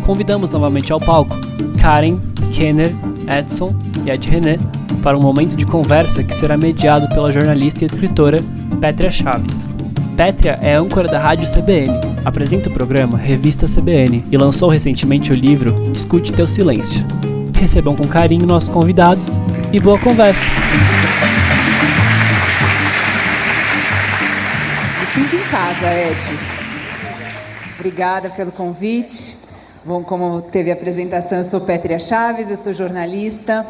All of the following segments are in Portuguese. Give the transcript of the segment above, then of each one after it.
convidamos novamente ao palco Karen, Kenner, Edson e Ed René para um momento de conversa que será mediado pela jornalista e escritora Pétria Chaves. Pétria é âncora da Rádio CBN, apresenta o programa Revista CBN e lançou recentemente o livro Escute Teu Silêncio. Recebam com carinho nossos convidados e boa conversa! Me sinto em casa, Ed. Obrigada pelo convite. Bom, como teve a apresentação, eu sou Pétria Chaves, eu sou jornalista.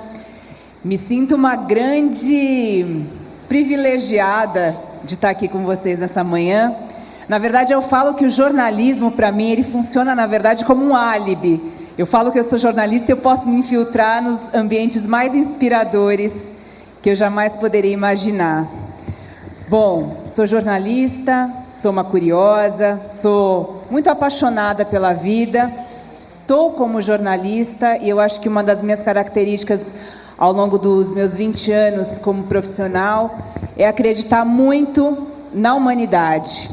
Me sinto uma grande privilegiada de estar aqui com vocês nessa manhã. Na verdade, eu falo que o jornalismo, para mim, ele funciona, na verdade, como um álibi. Eu falo que eu sou jornalista e eu posso me infiltrar nos ambientes mais inspiradores que eu jamais poderia imaginar. Bom, sou jornalista, sou uma curiosa, sou muito apaixonada pela vida. Estou como jornalista e eu acho que uma das minhas características ao longo dos meus 20 anos como profissional é acreditar muito na humanidade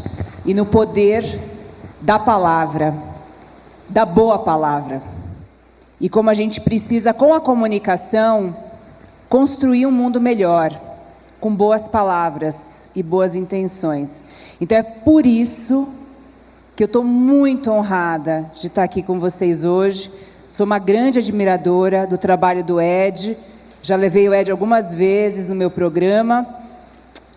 e no poder da palavra, da boa palavra. E como a gente precisa, com a comunicação, construir um mundo melhor, com boas palavras e boas intenções. Então é por isso que eu estou muito honrada de estar aqui com vocês hoje. Sou uma grande admiradora do trabalho do Ed. Já levei o Ed algumas vezes no meu programa.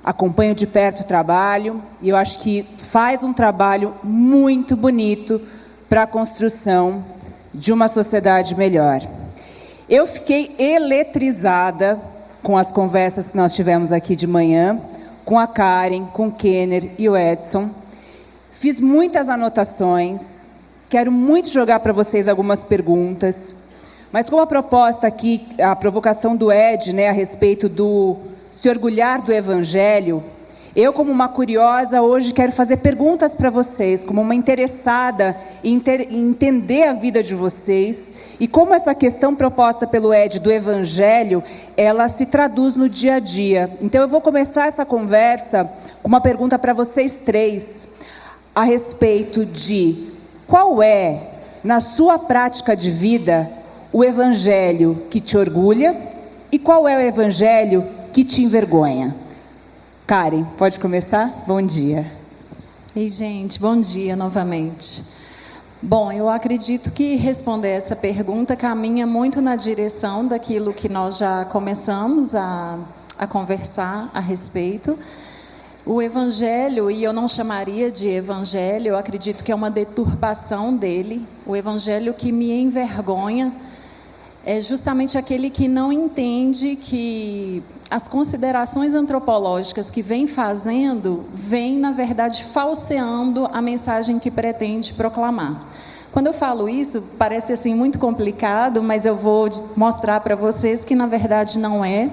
Acompanho de perto o trabalho. E eu acho que faz um trabalho muito bonito para a construção de uma sociedade melhor. Eu fiquei eletrizada com as conversas que nós tivemos aqui de manhã, com a Karen, com o Kenner e o Edson. Fiz muitas anotações, quero muito jogar para vocês algumas perguntas, mas como a proposta aqui, a provocação do Ed, né, a respeito do se orgulhar do Evangelho, eu, como uma curiosa, hoje quero fazer perguntas para vocês, como uma interessada em entender a vida de vocês, e como essa questão proposta pelo Ed do Evangelho, ela se traduz no dia a dia. Então eu vou começar essa conversa com uma pergunta para vocês três, a respeito de qual é, na sua prática de vida, o Evangelho que te orgulha e qual é o Evangelho que te envergonha. Karen, pode começar? Bom dia. Ei, gente, bom dia novamente. Bom, eu acredito que responder essa pergunta caminha muito na direção daquilo que nós já começamos a conversar a respeito. O Evangelho, e eu não chamaria de Evangelho, eu acredito que é uma deturpação dele. O Evangelho que me envergonha é justamente aquele que não entende que as considerações antropológicas que vem fazendo, vem, na verdade, falseando a mensagem que pretende proclamar. Quando eu falo isso, parece assim muito complicado, mas eu vou mostrar para vocês que, na verdade, não é.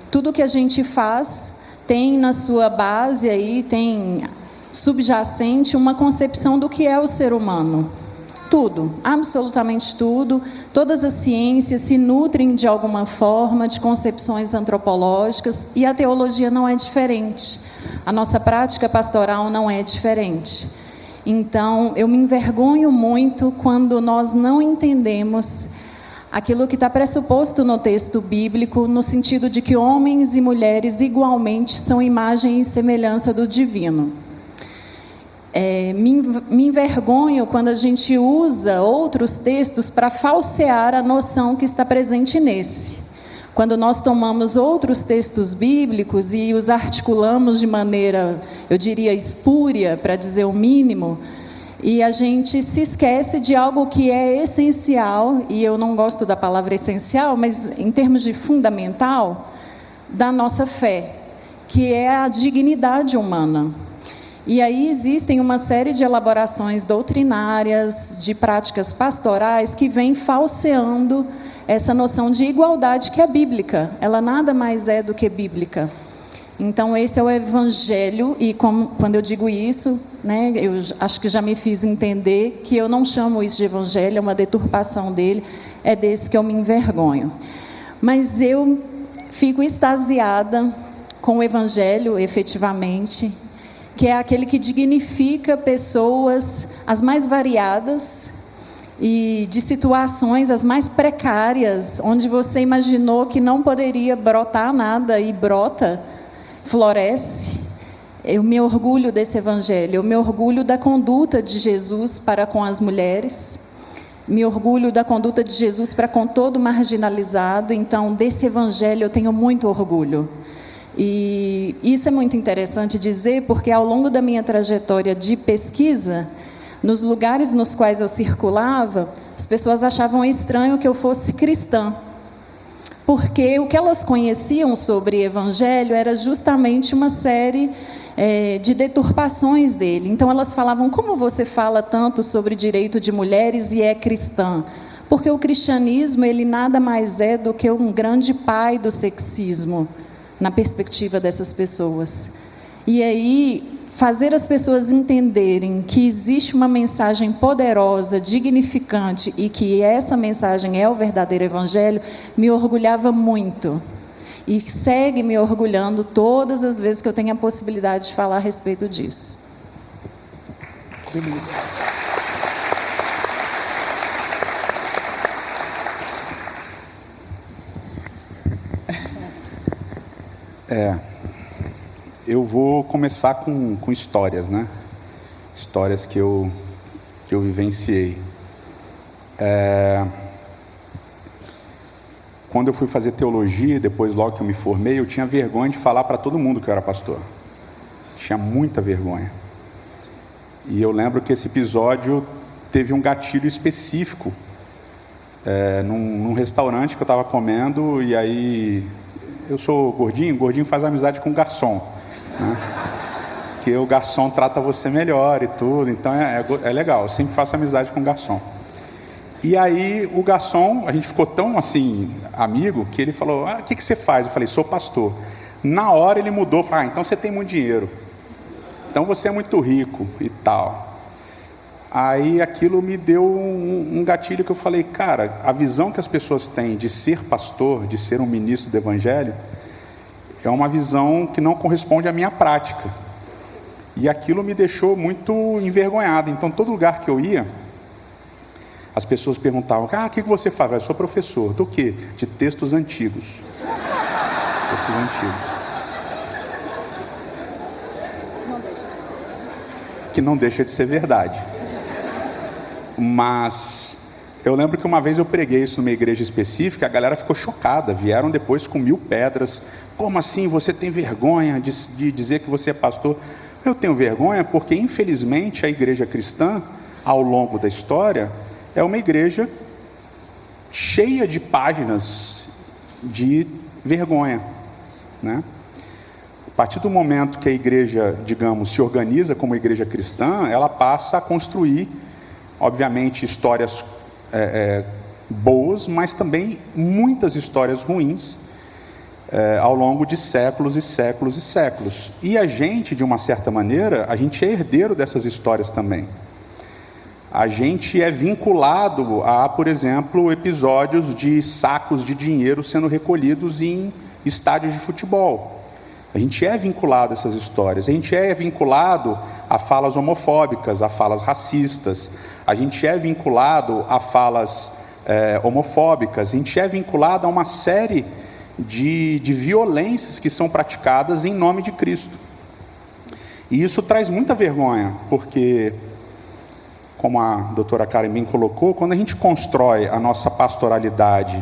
Tudo que a gente faz tem na sua base aí, tem subjacente uma concepção do que é o ser humano. Tudo, absolutamente tudo, todas as ciências se nutrem de alguma forma de concepções antropológicas e a teologia não é diferente. A nossa prática pastoral não é diferente. Então, eu me envergonho muito quando nós não entendemos aquilo que está pressuposto no texto bíblico, no sentido de que homens e mulheres igualmente são imagem e semelhança do divino. Me envergonho quando a gente usa outros textos para falsear a noção que está presente nesse. Quando nós tomamos outros textos bíblicos e os articulamos de maneira, eu diria, espúria, para dizer o mínimo, e a gente se esquece de algo que é essencial, e eu não gosto da palavra essencial, mas em termos de fundamental, da nossa fé, que é a dignidade humana. E aí existem uma série de elaborações doutrinárias, de práticas pastorais, que vêm falseando essa noção de igualdade que é bíblica. Ela nada mais é do que bíblica. Então esse é o Evangelho, e quando eu digo isso, né, eu acho que já me fiz entender que eu não chamo isso de Evangelho, é uma deturpação dele, é desse que eu me envergonho. Mas eu fico extasiada com o Evangelho, efetivamente, que é aquele que dignifica pessoas as mais variadas e de situações as mais precárias, onde você imaginou que não poderia brotar nada e brota, floresce. Eu me orgulho desse evangelho, eu me orgulho da conduta de Jesus para com as mulheres, me orgulho da conduta de Jesus para com todo marginalizado. Então, desse evangelho eu tenho muito orgulho. E isso é muito interessante dizer, porque ao longo da minha trajetória de pesquisa, nos lugares nos quais eu circulava, as pessoas achavam estranho que eu fosse cristã, porque o que elas conheciam sobre evangelho era justamente uma série de deturpações dele. Então elas falavam: como você fala tanto sobre direito de mulheres e é cristã? Porque o cristianismo, ele nada mais é do que um grande pai do sexismo, na perspectiva dessas pessoas. E aí, fazer as pessoas entenderem que existe uma mensagem poderosa, dignificante, e que essa mensagem é o verdadeiro evangelho, me orgulhava muito. E segue me orgulhando todas as vezes que eu tenho a possibilidade de falar a respeito disso. Eu vou começar com histórias, né? Histórias que eu vivenciei. Quando eu fui fazer teologia, depois logo que eu me formei, eu tinha vergonha de falar para todo mundo que eu era pastor. Tinha muita vergonha. E eu lembro que esse episódio teve um gatilho específico. Num restaurante que eu estava comendo, e aí... Eu sou gordinho, gordinho faz amizade com o garçom, né? Porque o garçom trata você melhor e tudo, então é legal, eu sempre faço amizade com o garçom. E aí o garçom, a gente ficou tão assim, amigo, que ele falou: o que você faz? Eu falei: sou pastor. Na hora ele mudou, falou: então você tem muito dinheiro, então você é muito rico e tal. Aí aquilo me deu um gatilho que eu falei: cara, a visão que as pessoas têm de ser pastor, de ser um ministro do evangelho, é uma visão que não corresponde à minha prática. E aquilo me deixou muito envergonhado. Então, todo lugar que eu ia, as pessoas perguntavam: o que você faz? Eu sou professor. Do quê? De textos antigos. Textos antigos. Que não deixa de ser verdade. Mas eu lembro que uma vez eu preguei isso numa igreja específica, a galera ficou chocada, vieram depois com 1000 pedras. Como assim? Você tem vergonha de dizer que você é pastor? Eu tenho vergonha porque, infelizmente, a igreja cristã, ao longo da história, é uma igreja cheia de páginas de vergonha, né? A partir do momento que a igreja, digamos, se organiza como igreja cristã, ela passa a construir, obviamente, histórias boas, mas também muitas histórias ruins, ao longo de séculos e séculos e séculos. E a gente, de uma certa maneira, a gente é herdeiro dessas histórias também. A gente é vinculado a, por exemplo, episódios de sacos de dinheiro sendo recolhidos em estádios de futebol. A gente é vinculado a essas histórias, a gente é vinculado a falas homofóbicas, a falas racistas, a gente é vinculado a falas homofóbicas, a gente é vinculado a uma série de violências que são praticadas em nome de Cristo. E isso traz muita vergonha, porque, como a doutora Karen bem colocou, quando a gente constrói a nossa pastoralidade,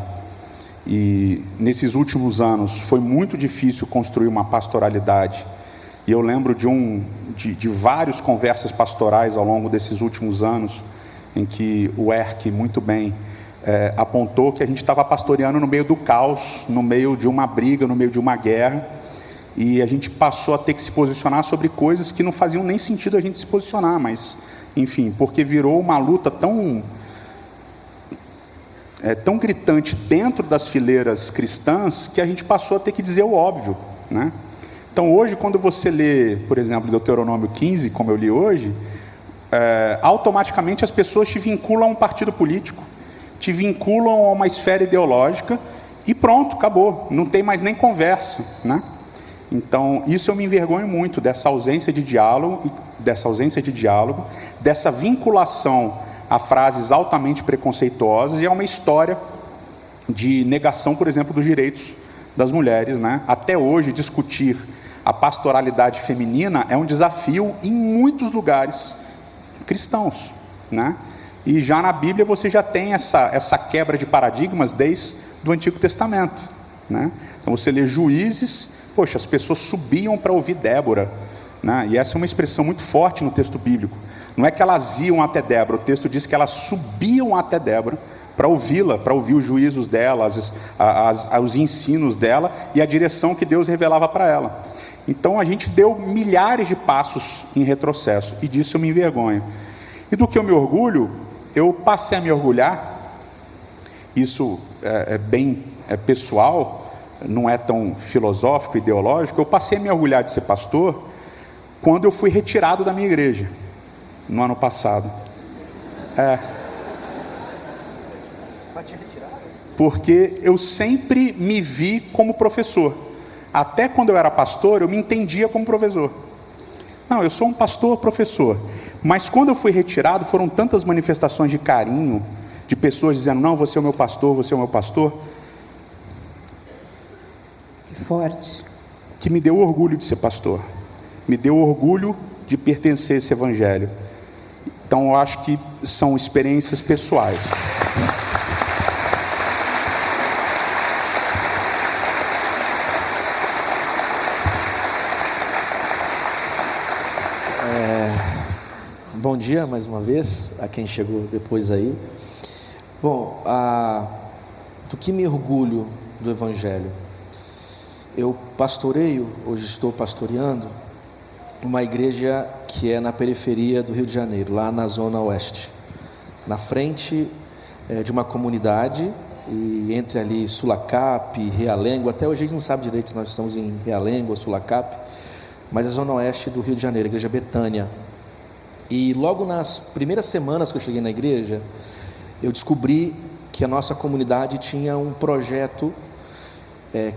e nesses últimos anos foi muito difícil construir uma pastoralidade, e eu lembro de várias conversas pastorais ao longo desses últimos anos, em que o Erk muito bem apontou que a gente estava pastoreando no meio do caos, no meio de uma briga, no meio de uma guerra, e a gente passou a ter que se posicionar sobre coisas que não faziam nem sentido a gente se posicionar, mas, enfim, porque virou uma luta tão gritante dentro das fileiras cristãs, que a gente passou a ter que dizer o óbvio, né? Então hoje, quando você lê, por exemplo, Deuteronômio 15, como eu li hoje, automaticamente as pessoas te vinculam a um partido político, te vinculam a uma esfera ideológica, e pronto, acabou, não tem mais nem conversa, né? Então, isso eu me envergonho muito, dessa ausência de diálogo, dessa vinculação a frases altamente preconceituosas e a uma história de negação, por exemplo, dos direitos das mulheres, né? Até hoje, discutir a pastoralidade feminina é um desafio em muitos lugares cristãos, né? E já na Bíblia você já tem essa quebra de paradigmas desde o Antigo Testamento, né? Então você lê Juízes, poxa, as pessoas subiam para ouvir Débora, né? E essa é uma expressão muito forte no texto bíblico. Não é que elas iam até Débora, o texto diz que elas subiam até Débora para ouvi-la, para ouvir os juízos dela, os ensinos dela e a direção que Deus revelava para ela. Então a gente deu milhares de passos em retrocesso, e disso eu me envergonho. E do que eu me orgulho, eu passei a me orgulhar, isso é bem pessoal, não é tão filosófico, ideológico. Eu passei a me orgulhar de ser pastor quando eu fui retirado da minha igreja, no ano passado. Porque eu sempre me vi como professor. Até quando eu era pastor, eu me entendia como professor. Não, eu sou um pastor, professor. Mas quando eu fui retirado, foram tantas manifestações de carinho, de pessoas dizendo, não, você é o meu pastor, você é o meu pastor. Que forte. Que me deu orgulho de ser pastor. Me deu orgulho de pertencer a esse evangelho. Então eu acho que são experiências pessoais. Bom dia mais uma vez a quem chegou depois aí. Bom, do que me orgulho do Evangelho? Eu pastoreio, hoje estou pastoreando uma igreja que é na periferia do Rio de Janeiro, lá na zona oeste, na frente de uma comunidade, e entre ali Sulacap, Realengo. Até hoje a gente não sabe direito se nós estamos em Realengo ou Sulacap, mas é a zona oeste do Rio de Janeiro, a igreja Betânia. E logo nas primeiras semanas que eu cheguei na igreja, eu descobri que a nossa comunidade tinha um projeto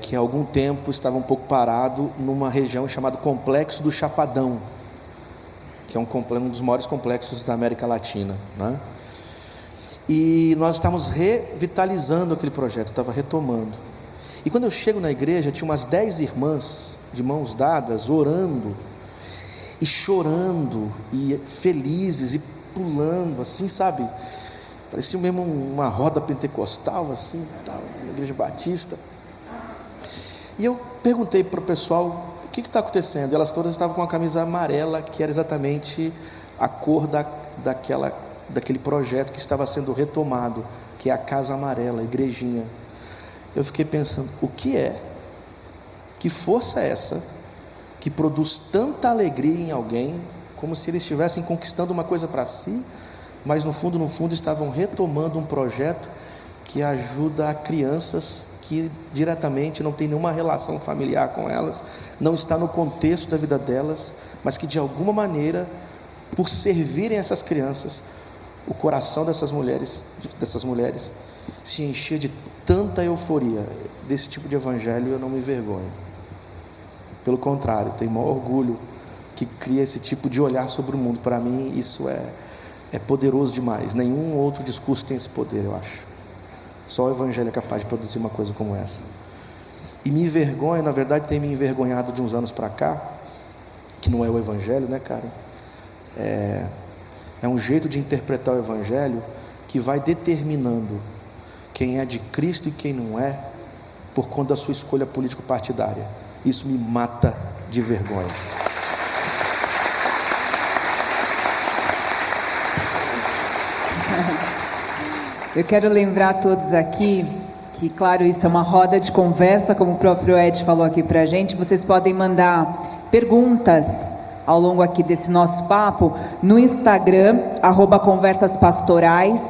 que há algum tempo estava um pouco parado numa região chamada Complexo do Chapadão, que é um dos maiores complexos da América Latina, né? E nós estávamos revitalizando aquele projeto, estava retomando. E quando eu chego na igreja, tinha umas 10 irmãs de mãos dadas, orando e chorando, e felizes, e pulando, assim, sabe? Parecia mesmo uma roda pentecostal, assim, tal, uma igreja batista. E eu perguntei para o pessoal, o que está acontecendo? E elas todas estavam com a camisa amarela, que era exatamente a cor daquele projeto que estava sendo retomado, que é a Casa Amarela, a igrejinha. Eu fiquei pensando, o que é? Que força é essa que produz tanta alegria em alguém, como se eles estivessem conquistando uma coisa para si, mas no fundo estavam retomando um projeto que ajuda crianças que diretamente não tem nenhuma relação familiar com elas, não está no contexto da vida delas, mas que de alguma maneira, por servirem essas crianças, o coração dessas mulheres se enchia de tanta euforia. Desse tipo de evangelho eu não me envergonho. Pelo contrário, tenho maior orgulho que cria esse tipo de olhar sobre o mundo. Para mim isso é poderoso demais. Nenhum outro discurso tem esse poder, eu acho. Só o evangelho é capaz de produzir uma coisa como essa. E me envergonho, na verdade tem me envergonhado de uns anos para cá, que não é o evangelho, né, Karen? É um jeito de interpretar o evangelho que vai determinando quem é de Cristo e quem não é, por conta da sua escolha político-partidária. Isso me mata de vergonha. Eu quero lembrar a todos aqui que, claro, isso é uma roda de conversa, como o próprio Ed falou aqui pra gente. Vocês podem mandar perguntas ao longo aqui desse nosso papo no Instagram, @conversaspastorais.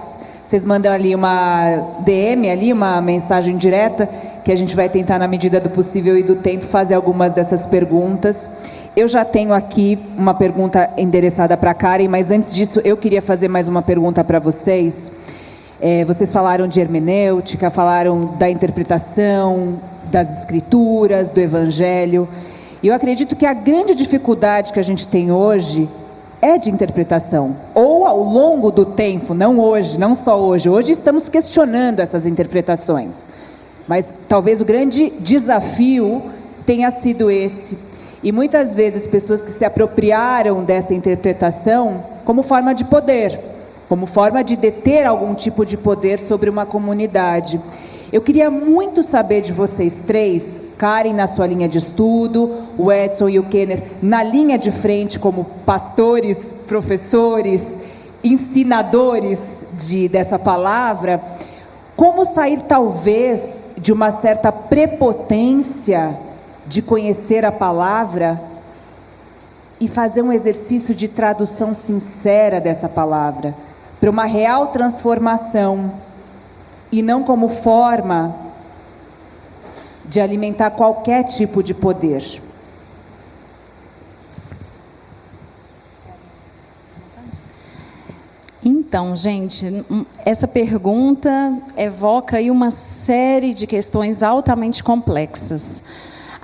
Vocês mandam ali uma DM, ali uma mensagem direta, que a gente vai tentar, na medida do possível e do tempo, fazer algumas dessas perguntas. Eu já tenho aqui uma pergunta endereçada para a Karen, mas antes disso eu queria fazer mais uma pergunta para vocês. Vocês falaram de hermenêutica, falaram da interpretação das escrituras, do evangelho, E eu acredito que a grande dificuldade que a gente tem hoje é de interpretação, ou ao longo do tempo, não hoje, não só hoje. Hoje estamos questionando essas interpretações, mas talvez o grande desafio tenha sido esse. E muitas vezes pessoas que se apropriaram dessa interpretação como forma de poder, como forma de deter algum tipo de poder sobre uma comunidade. Eu queria muito saber de vocês três, Karen na sua linha de estudo, o Edson e o Kenner na linha de frente como pastores, professores, ensinadores dessa palavra, como sair talvez de uma certa prepotência de conhecer a palavra e fazer um exercício de tradução sincera dessa palavra, para uma real transformação, e não como forma de alimentar qualquer tipo de poder. Então, gente, essa pergunta evoca aí uma série de questões altamente complexas.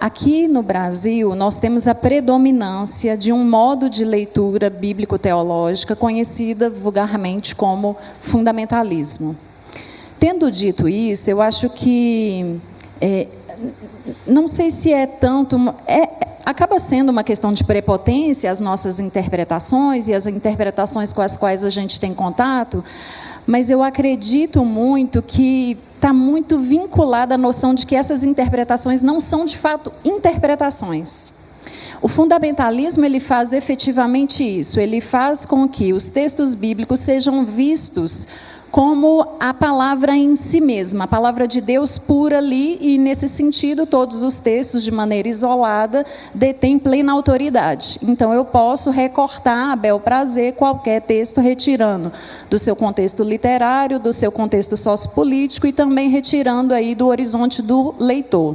Aqui no Brasil, nós temos a predominância de um modo de leitura bíblico-teológica conhecida vulgarmente como fundamentalismo. Tendo dito isso, eu acho que não sei se é tanto, acaba sendo uma questão de prepotência as nossas interpretações e as interpretações com as quais a gente tem contato, mas eu acredito muito que está muito vinculada à noção de que essas interpretações não são de fato interpretações. O fundamentalismo, ele faz efetivamente isso, ele faz com que os textos bíblicos sejam vistos como a palavra em si mesma, a palavra de Deus pura ali, e nesse sentido todos os textos de maneira isolada detêm plena autoridade. Então eu posso recortar a bel prazer qualquer texto, retirando do seu contexto literário, do seu contexto sociopolítico e também retirando aí do horizonte do leitor.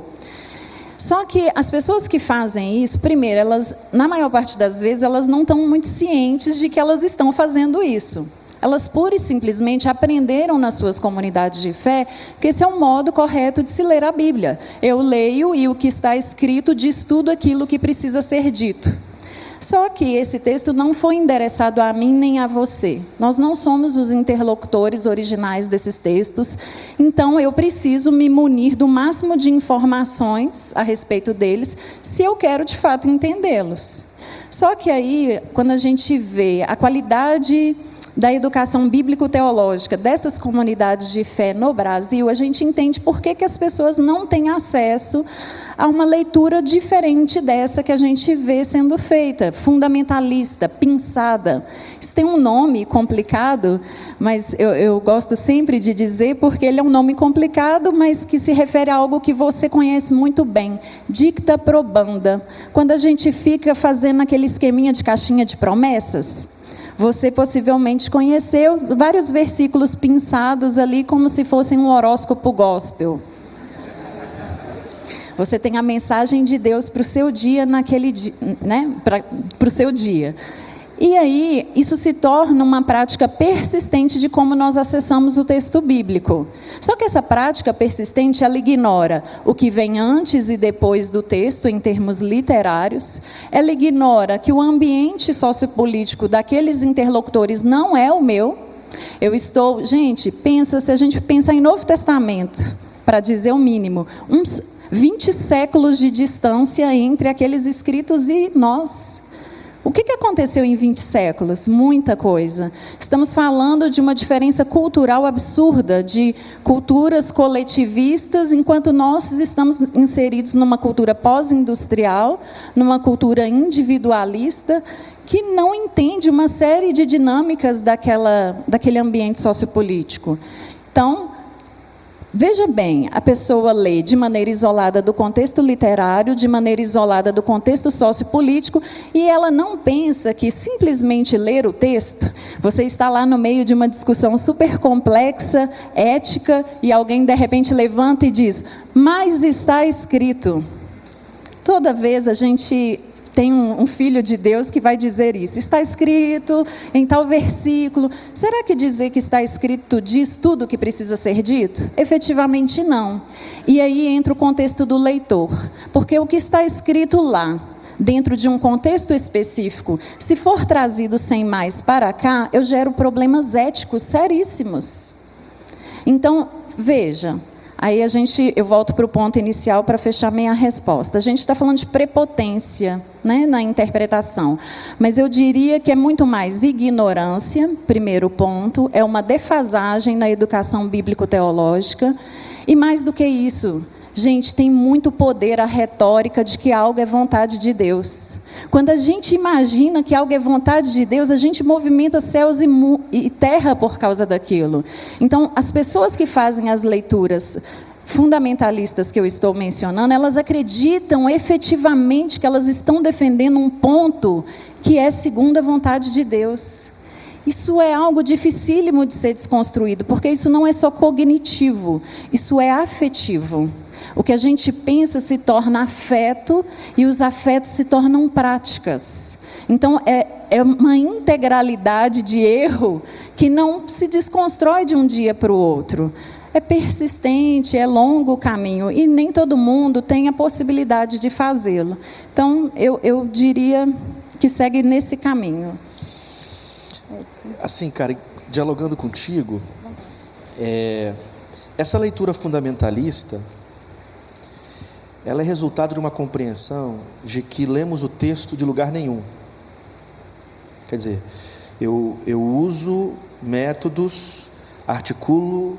Só que as pessoas que fazem isso, primeiro, elas, na maior parte das vezes, elas não estão muito cientes de que elas estão fazendo isso. Elas pura e simplesmente aprenderam nas suas comunidades de fé que esse é um modo correto de se ler a Bíblia. Eu leio e o que está escrito diz tudo aquilo que precisa ser dito. Só que esse texto não foi endereçado a mim nem a você. Nós não somos os interlocutores originais desses textos, então eu preciso me munir do máximo de informações a respeito deles, se eu quero de fato entendê-los. Só que aí, quando a gente vê a qualidade da educação bíblico-teológica dessas comunidades de fé no Brasil, a gente entende por que as pessoas não têm acesso a uma leitura diferente dessa que a gente vê sendo feita, fundamentalista, pinçada. Isso tem um nome complicado, mas eu gosto sempre de dizer, porque ele é um nome complicado, mas que se refere a algo que você conhece muito bem, dicta probanda. Quando a gente fica fazendo aquele esqueminha de caixinha de promessas, você possivelmente conheceu vários versículos pinçados ali como se fossem um horóscopo gospel. Você tem a mensagem de Deus para o seu dia naquele dia, né? Para o seu dia. E aí, isso se torna uma prática persistente de como nós acessamos o texto bíblico. Só que essa prática persistente, ela ignora o que vem antes e depois do texto, em termos literários. Ela ignora que o ambiente sociopolítico daqueles interlocutores não é o meu. Gente, se a gente pensar em Novo Testamento, para dizer o mínimo, uns 20 séculos de distância entre aqueles escritos e nós. O que aconteceu em 20 séculos? Muita coisa. Estamos falando de uma diferença cultural absurda, de culturas coletivistas, enquanto nós estamos inseridos numa cultura pós-industrial, numa cultura individualista, que não entende uma série de dinâmicas daquele ambiente sociopolítico. Então, veja bem, a pessoa lê de maneira isolada do contexto literário, de maneira isolada do contexto sociopolítico, e ela não pensa que simplesmente ler o texto, você está lá no meio de uma discussão super complexa, ética, e alguém de repente levanta e diz, mas está escrito. Toda vez a gente tem um filho de Deus que vai dizer isso. Está escrito em tal versículo. Será que dizer que está escrito diz tudo o que precisa ser dito? Efetivamente não. E aí entra o contexto do leitor. Porque o que está escrito lá dentro de um contexto específico, se for trazido sem mais para cá, eu gero problemas éticos seríssimos. Então, veja, aí eu volto para o ponto inicial para fechar minha resposta. A gente está falando de prepotência, né, na interpretação, mas eu diria que é muito mais ignorância, primeiro ponto, é uma defasagem na educação bíblico-teológica, e mais do que isso, gente, tem muito poder a retórica de que algo é vontade de Deus. Quando a gente imagina que algo é vontade de Deus, a gente movimenta céus e terra por causa daquilo. Então, as pessoas que fazem as leituras fundamentalistas que eu estou mencionando, elas acreditam efetivamente que elas estão defendendo um ponto que é segundo a vontade de Deus. Isso é algo dificílimo de ser desconstruído, porque isso não é só cognitivo, isso é afetivo. O que a gente pensa se torna afeto e os afetos se tornam práticas. Então, é uma integralidade de erro que não se desconstrói de um dia para o outro. É persistente, é longo o caminho e nem todo mundo tem a possibilidade de fazê-lo. Então, eu diria que segue nesse caminho. Assim, cara, dialogando contigo, essa leitura fundamentalista, ela é resultado de uma compreensão de que lemos o texto de lugar nenhum. Quer dizer, eu uso métodos, articulo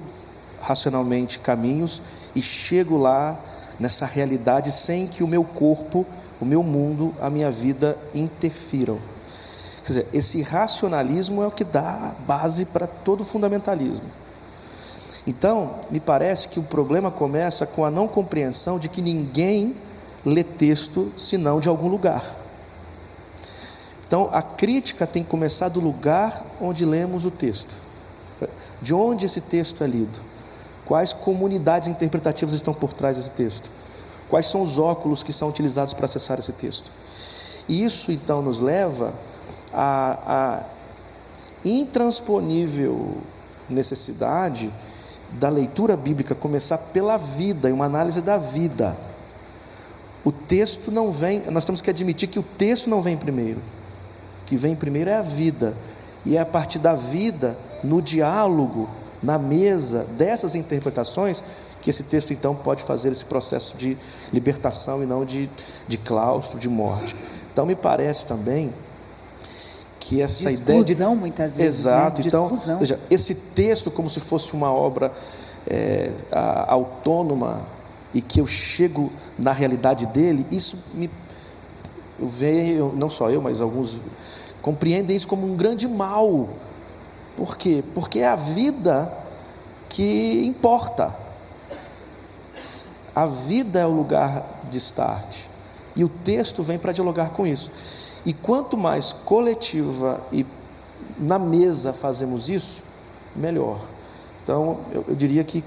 racionalmente caminhos e chego lá nessa realidade sem que o meu corpo, o meu mundo, a minha vida interfiram. Quer dizer, esse racionalismo é o que dá base para todo o fundamentalismo. Então, me parece que o problema começa com a não compreensão de que ninguém lê texto senão de algum lugar. Então, a crítica tem que começar do lugar onde lemos o texto. De onde esse texto é lido? Quais comunidades interpretativas estão por trás desse texto? Quais são os óculos que são utilizados para acessar esse texto? E isso, então, nos leva a intransponível necessidade da leitura bíblica começar pela vida, e uma análise da vida. O texto não vem, nós temos que admitir que o texto não vem primeiro. O que vem primeiro é a vida, e é a partir da vida, no diálogo, na mesa dessas interpretações, que esse texto então pode fazer esse processo de libertação e não de claustro, de morte. Então me parece também que essa ideia de muitas vezes, exato, né? Então, veja, esse texto como se fosse uma obra autônoma e que eu chego na realidade dele, isso não só eu, mas alguns compreendem isso como um grande mal. Por quê? Porque é a vida que importa. A vida é o lugar de start e o texto vem para dialogar com isso. E quanto mais coletiva e na mesa fazemos isso, melhor. Então, eu diria que,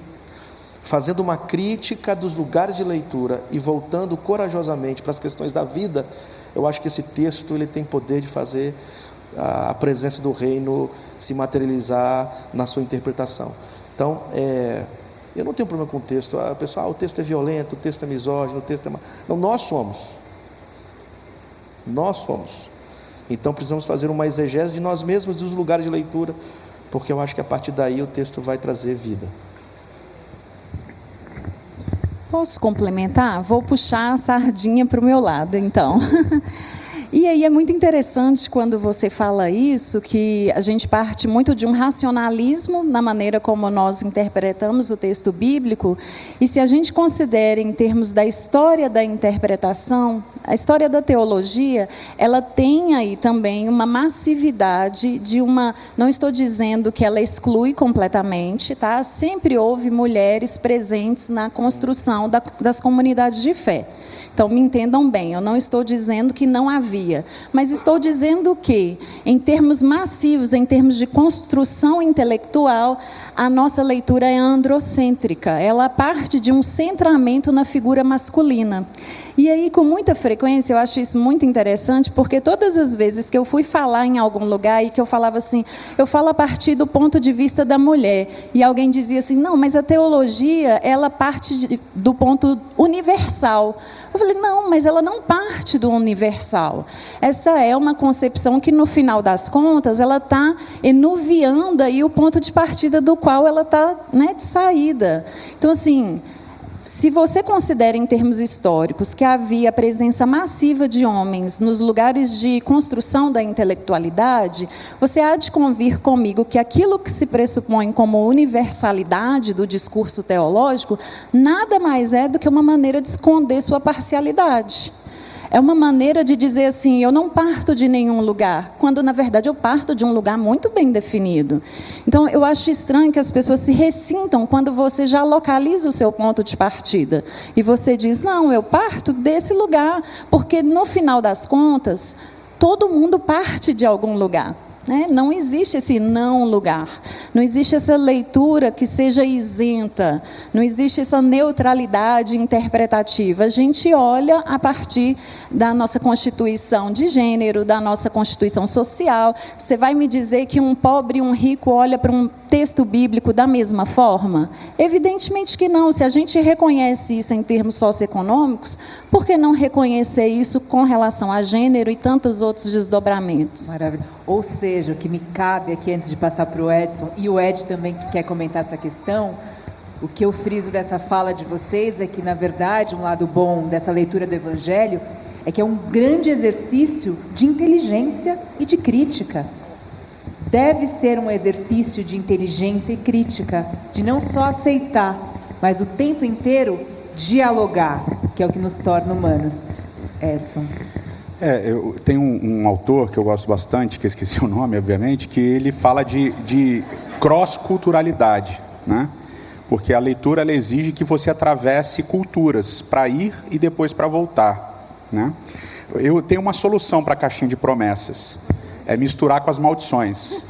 fazendo uma crítica dos lugares de leitura e voltando corajosamente para as questões da vida, eu acho que esse texto ele tem poder de fazer a presença do reino se materializar na sua interpretação. Então, eu não tenho problema com o texto. Pessoal, o texto é violento, o texto é misógino, o texto é... Não, nós somos. Então precisamos fazer uma exegese de nós mesmos, dos lugares de leitura, porque eu acho que a partir daí o texto vai trazer vida. Posso complementar? Vou puxar a sardinha para o meu lado, então. E aí é muito interessante quando você fala isso, que a gente parte muito de um racionalismo na maneira como nós interpretamos o texto bíblico, e se a gente considera em termos da história da interpretação, a história da teologia, ela tem aí também uma massividade de uma... Não estou dizendo que ela exclui completamente, tá? Sempre houve mulheres presentes na construção das comunidades de fé. Então, me entendam bem, eu não estou dizendo que não havia, mas estou dizendo que, em termos massivos, em termos de construção intelectual, a nossa leitura é androcêntrica, ela parte de um centramento na figura masculina. E aí, com muita frequência, eu acho isso muito interessante, porque todas as vezes que eu fui falar em algum lugar e que eu falava assim, eu falo a partir do ponto de vista da mulher, e alguém dizia assim, não, mas a teologia, ela parte do ponto universal. Eu falei, falei, não, mas ela não parte do universal. Essa é uma concepção que, no final das contas, ela está enuviando aí o ponto de partida do qual ela está, né, de saída. Então, assim, se você considera em termos históricos que havia a presença massiva de homens nos lugares de construção da intelectualidade, você há de convir comigo que aquilo que se pressupõe como universalidade do discurso teológico nada mais é do que uma maneira de esconder sua parcialidade. É uma maneira de dizer assim, eu não parto de nenhum lugar, quando na verdade eu parto de um lugar muito bem definido. Então eu acho estranho que as pessoas se ressintam quando você já localiza o seu ponto de partida. E você diz, não, eu parto desse lugar, porque no final das contas, todo mundo parte de algum lugar. Não existe esse não lugar, não existe essa leitura que seja isenta, não existe essa neutralidade interpretativa. A gente olha a partir da nossa constituição de gênero, da nossa constituição social. Você vai me dizer que um pobre e um rico olha para um texto bíblico da mesma forma? Evidentemente que não. Se a gente reconhece isso em termos socioeconômicos, por que não reconhecer isso com relação a gênero e tantos outros desdobramentos? Maravilha. Ou seja, o que me cabe aqui antes de passar para o Edson, e o Ed também que quer comentar essa questão, o que eu friso dessa fala de vocês é que, na verdade, um lado bom dessa leitura do Evangelho é que é um grande exercício de inteligência e de crítica. Deve ser um exercício de inteligência e crítica, de não só aceitar, mas o tempo inteiro dialogar, que é o que nos torna humanos. Edson. Eu tenho um autor que eu gosto bastante, que eu esqueci o nome, obviamente, que ele fala de cross-culturalidade, né? Porque a leitura ela exige que você atravesse culturas para ir e depois para voltar, né? Eu tenho uma solução para a caixinha de promessas, é misturar com as maldições.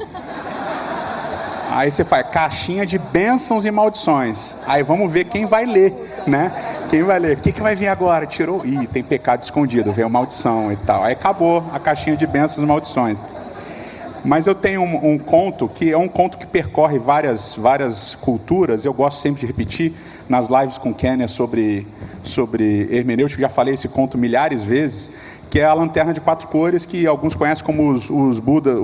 Aí você faz caixinha de bênçãos e maldições. Aí vamos ver quem vai ler, né? Quem vai ler? O que vai vir agora? Tirou? Ih, tem pecado escondido, veio maldição e tal. Aí acabou a caixinha de bênçãos e maldições. Mas eu tenho um conto, que é um conto que percorre várias culturas. Eu gosto sempre de repetir nas lives com Kênia sobre hermenêutica. Já falei esse conto milhares de vezes, que é a lanterna de 4 cores, que alguns conhecem como os Buda,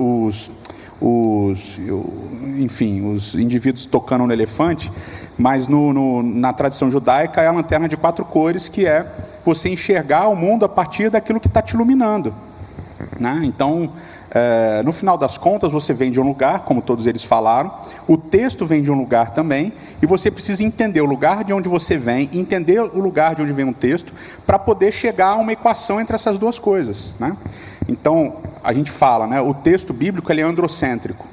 enfim, os indivíduos tocando no elefante, mas na tradição judaica é a lanterna de 4 cores, que é você enxergar o mundo a partir daquilo que está te iluminando, né? Então, no final das contas, você vem de um lugar, como todos eles falaram, o texto vem de um lugar também, e você precisa entender o lugar de onde você vem, entender o lugar de onde vem um texto, para poder chegar a uma equação entre essas duas coisas, né? Então, a gente fala, né, o texto bíblico ele é androcêntrico,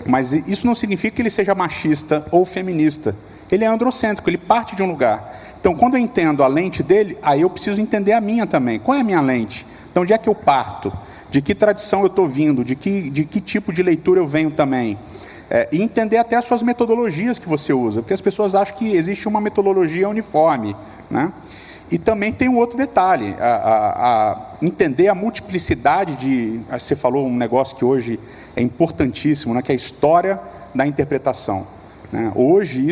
mas isso não significa que ele seja machista ou feminista. Ele é androcêntrico, ele parte de um lugar. Então, quando eu entendo a lente dele, aí eu preciso entender a minha também. Qual é a minha lente? Então, onde é que eu parto? De que tradição eu estou vindo? De que tipo de leitura eu venho também? E entender até as suas metodologias que você usa, porque as pessoas acham que existe uma metodologia uniforme, né? E também tem um outro detalhe, entender a multiplicidade de... Você falou um negócio que hoje é importantíssimo, né, que é a história da interpretação, né? Hoje,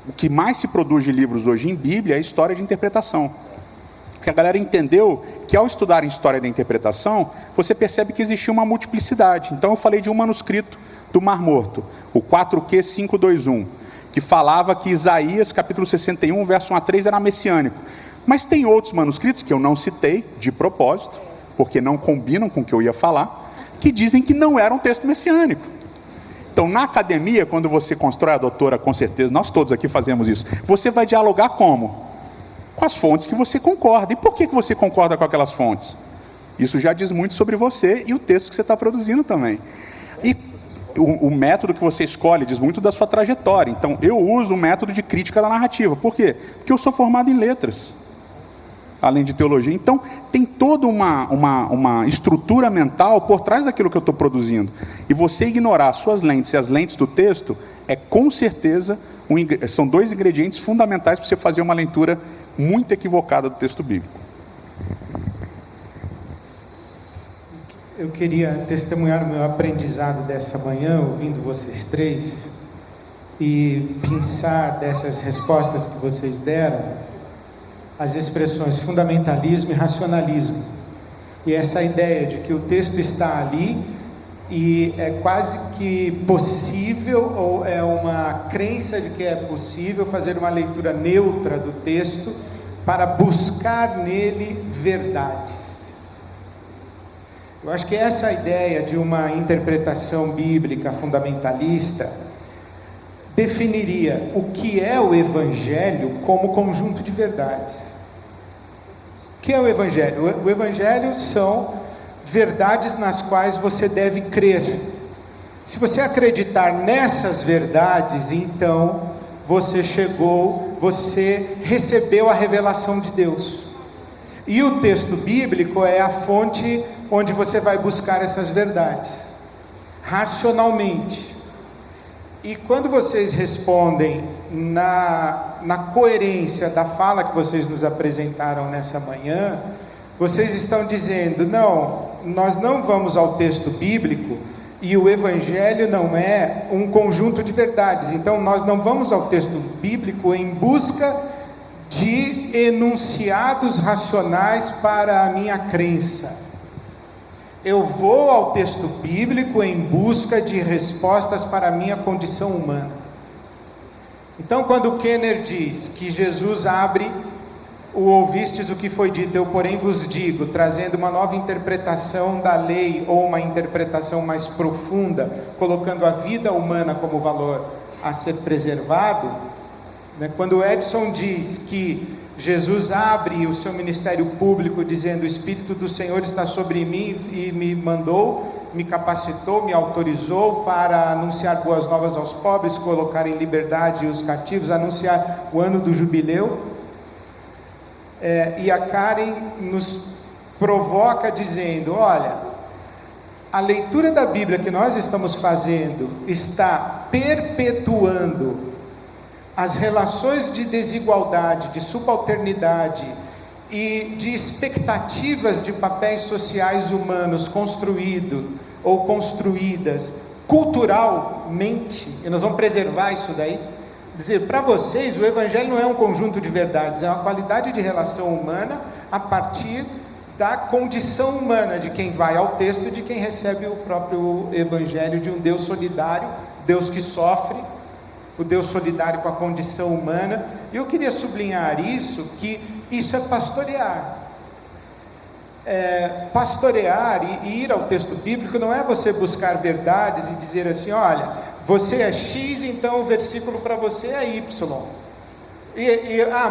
o que mais se produz de livros hoje em Bíblia é a história de interpretação. Porque a galera entendeu que ao estudar em história da interpretação, você percebe que existia uma multiplicidade. Então eu falei de um manuscrito do Mar Morto, o 4Q 521, que falava que Isaías, capítulo 61, verso 1 a 3, era messiânico. Mas tem outros manuscritos, que eu não citei, de propósito, porque não combinam com o que eu ia falar, que dizem que não era um texto messiânico. Então, na academia, quando você constrói, a doutora, com certeza, nós todos aqui fazemos isso, você vai dialogar como? Com as fontes que você concorda. E por que você concorda com aquelas fontes? Isso já diz muito sobre você e o texto que você está produzindo também. E o método que você escolhe diz muito da sua trajetória. Então, eu uso o método de crítica da narrativa. Por quê? Porque eu sou formado em letras, além de teologia. Então, tem toda uma estrutura mental por trás daquilo que eu estou produzindo. E você ignorar as suas lentes e as lentes do texto é, com certeza, são 2 ingredientes fundamentais para você fazer uma leitura muito equivocada do texto bíblico. Eu queria testemunhar o meu aprendizado dessa manhã, ouvindo vocês 3, e pensar dessas respostas que vocês deram, as expressões fundamentalismo e racionalismo. E essa ideia de que o texto está ali e é quase que possível, ou é uma crença de que é possível fazer uma leitura neutra do texto para buscar nele verdades. Eu acho que essa ideia de uma interpretação bíblica fundamentalista definiria o que é o Evangelho como conjunto de verdades. O que é o Evangelho? O Evangelho são verdades nas quais você deve crer. Se você acreditar nessas verdades, então você recebeu a revelação de Deus. E o texto bíblico é a fonte onde você vai buscar essas verdades, racionalmente. E quando vocês respondem na coerência da fala que vocês nos apresentaram nessa manhã, vocês estão dizendo: não, nós não vamos ao texto bíblico, e o Evangelho não é um conjunto de verdades, então nós não vamos ao texto bíblico em busca de enunciados racionais para a minha crença. Eu vou ao texto bíblico em busca de respostas para a minha condição humana. Então, quando Kenner diz que Jesus abre o ouvistes o que foi dito, eu porém vos digo, trazendo uma nova interpretação da lei, ou uma interpretação mais profunda, colocando a vida humana como valor a ser preservado, né? Quando Edson diz que Jesus abre o seu ministério público dizendo: o Espírito do Senhor está sobre mim e me mandou, me capacitou, me autorizou para anunciar boas novas aos pobres, colocar em liberdade os cativos, anunciar o ano do jubileu. E a Karen nos provoca dizendo: olha, a leitura da Bíblia que nós estamos fazendo está perpetuando as relações de desigualdade, de subalternidade e de expectativas de papéis sociais humanos construídos ou construídas culturalmente, e nós vamos preservar isso daí. Dizer, para vocês, o Evangelho não é um conjunto de verdades, é uma qualidade de relação humana a partir da condição humana de quem vai ao texto e de quem recebe o próprio Evangelho de um Deus solidário, Deus que sofre, o Deus solidário com a condição humana. E eu queria sublinhar isso, que isso é pastorear. Pastorear e ir ao texto bíblico não é você buscar verdades e dizer assim: olha, você é X, então o versículo para você é Y.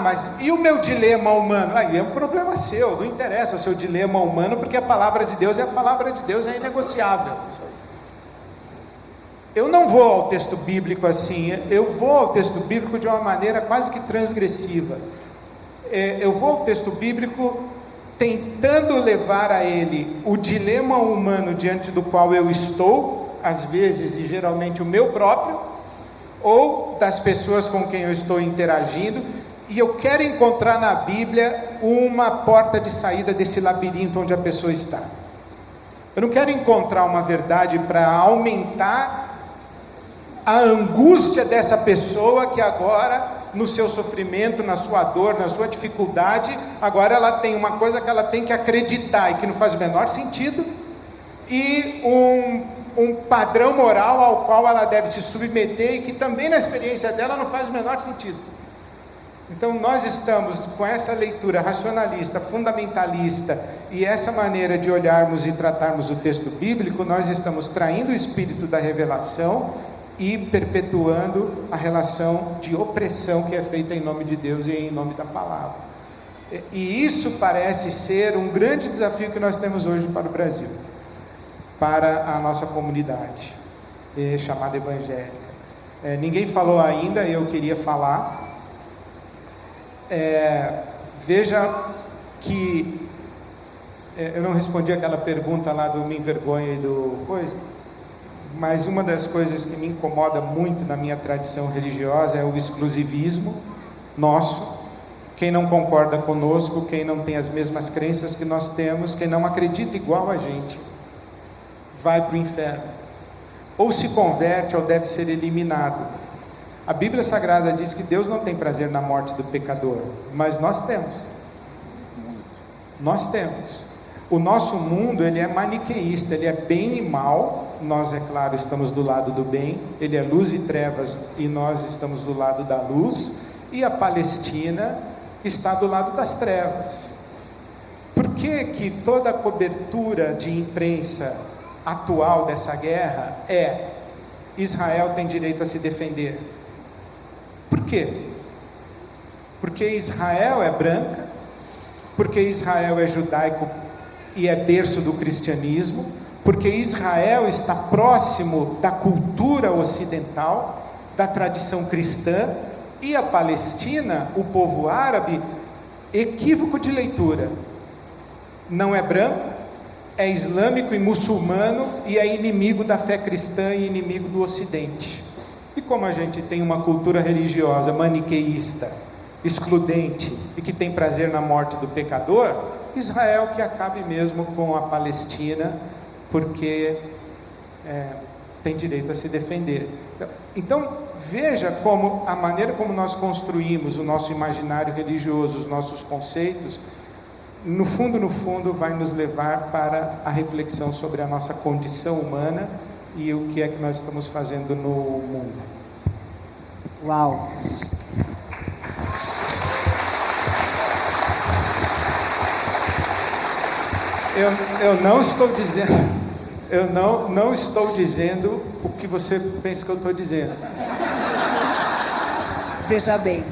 Mas e o meu dilema humano? Aí é um problema seu, não interessa o seu dilema humano, porque a palavra de Deus é a palavra de Deus, é inegociável. Eu não vou ao texto bíblico assim, eu vou ao texto bíblico de uma maneira quase que transgressiva. Eu vou ao texto bíblico tentando levar a ele o dilema humano diante do qual eu estou, às vezes e geralmente o meu próprio, ou das pessoas com quem eu estou interagindo, e eu quero encontrar na Bíblia uma porta de saída desse labirinto onde a pessoa está. Eu não quero encontrar uma verdade para aumentar a angústia dessa pessoa que agora, no seu sofrimento, na sua dor, na sua dificuldade, agora ela tem uma coisa que ela tem que acreditar e que não faz o menor sentido, e um padrão moral ao qual ela deve se submeter e que também na experiência dela não faz o menor sentido. Então nós estamos com essa leitura racionalista, fundamentalista e essa maneira de olharmos e tratarmos o texto bíblico, nós estamos traindo o espírito da revelação e perpetuando a relação de opressão que é feita em nome de Deus e em nome da palavra. E isso parece ser um grande desafio que nós temos hoje para o Brasil, para a nossa comunidade chamada evangélica. Ninguém falou ainda, eu queria falar. Veja que eu não respondi aquela pergunta lá do me envergonha e do coisa, mas uma das coisas que me incomoda muito na minha tradição religiosa é o exclusivismo nosso. Quem não concorda conosco, quem não tem as mesmas crenças que nós temos, quem não acredita igual a gente, vai para o inferno, ou se converte ou deve ser eliminado. A Bíblia Sagrada diz que Deus não tem prazer na morte do pecador, mas nós temos. Nós temos. O nosso mundo, ele é maniqueísta, ele é bem e mal. Nós, é claro, estamos do lado do bem. Ele é luz e trevas e nós estamos do lado da luz. E a Palestina está do lado das trevas. Por que toda a cobertura de imprensa atual dessa guerra é: Israel tem direito a se defender? Por quê? Porque Israel é branca, porque Israel é judaico e é berço do cristianismo, porque Israel está próximo da cultura ocidental, da tradição cristã, e a Palestina, o povo árabe, equívoco de leitura, não é branco, é islâmico e muçulmano e é inimigo da fé cristã e inimigo do Ocidente. E como a gente tem uma cultura religiosa maniqueísta, excludente e que tem prazer na morte do pecador, Israel que acabe mesmo com a Palestina, porque tem direito a se defender. Então veja como a maneira como nós construímos o nosso imaginário religioso, os nossos conceitos, no fundo vai nos levar para a reflexão sobre a nossa condição humana e o que é que nós estamos fazendo no mundo. Uau! Eu não estou dizendo, não estou dizendo o que você pensa que eu estou dizendo. Veja bem.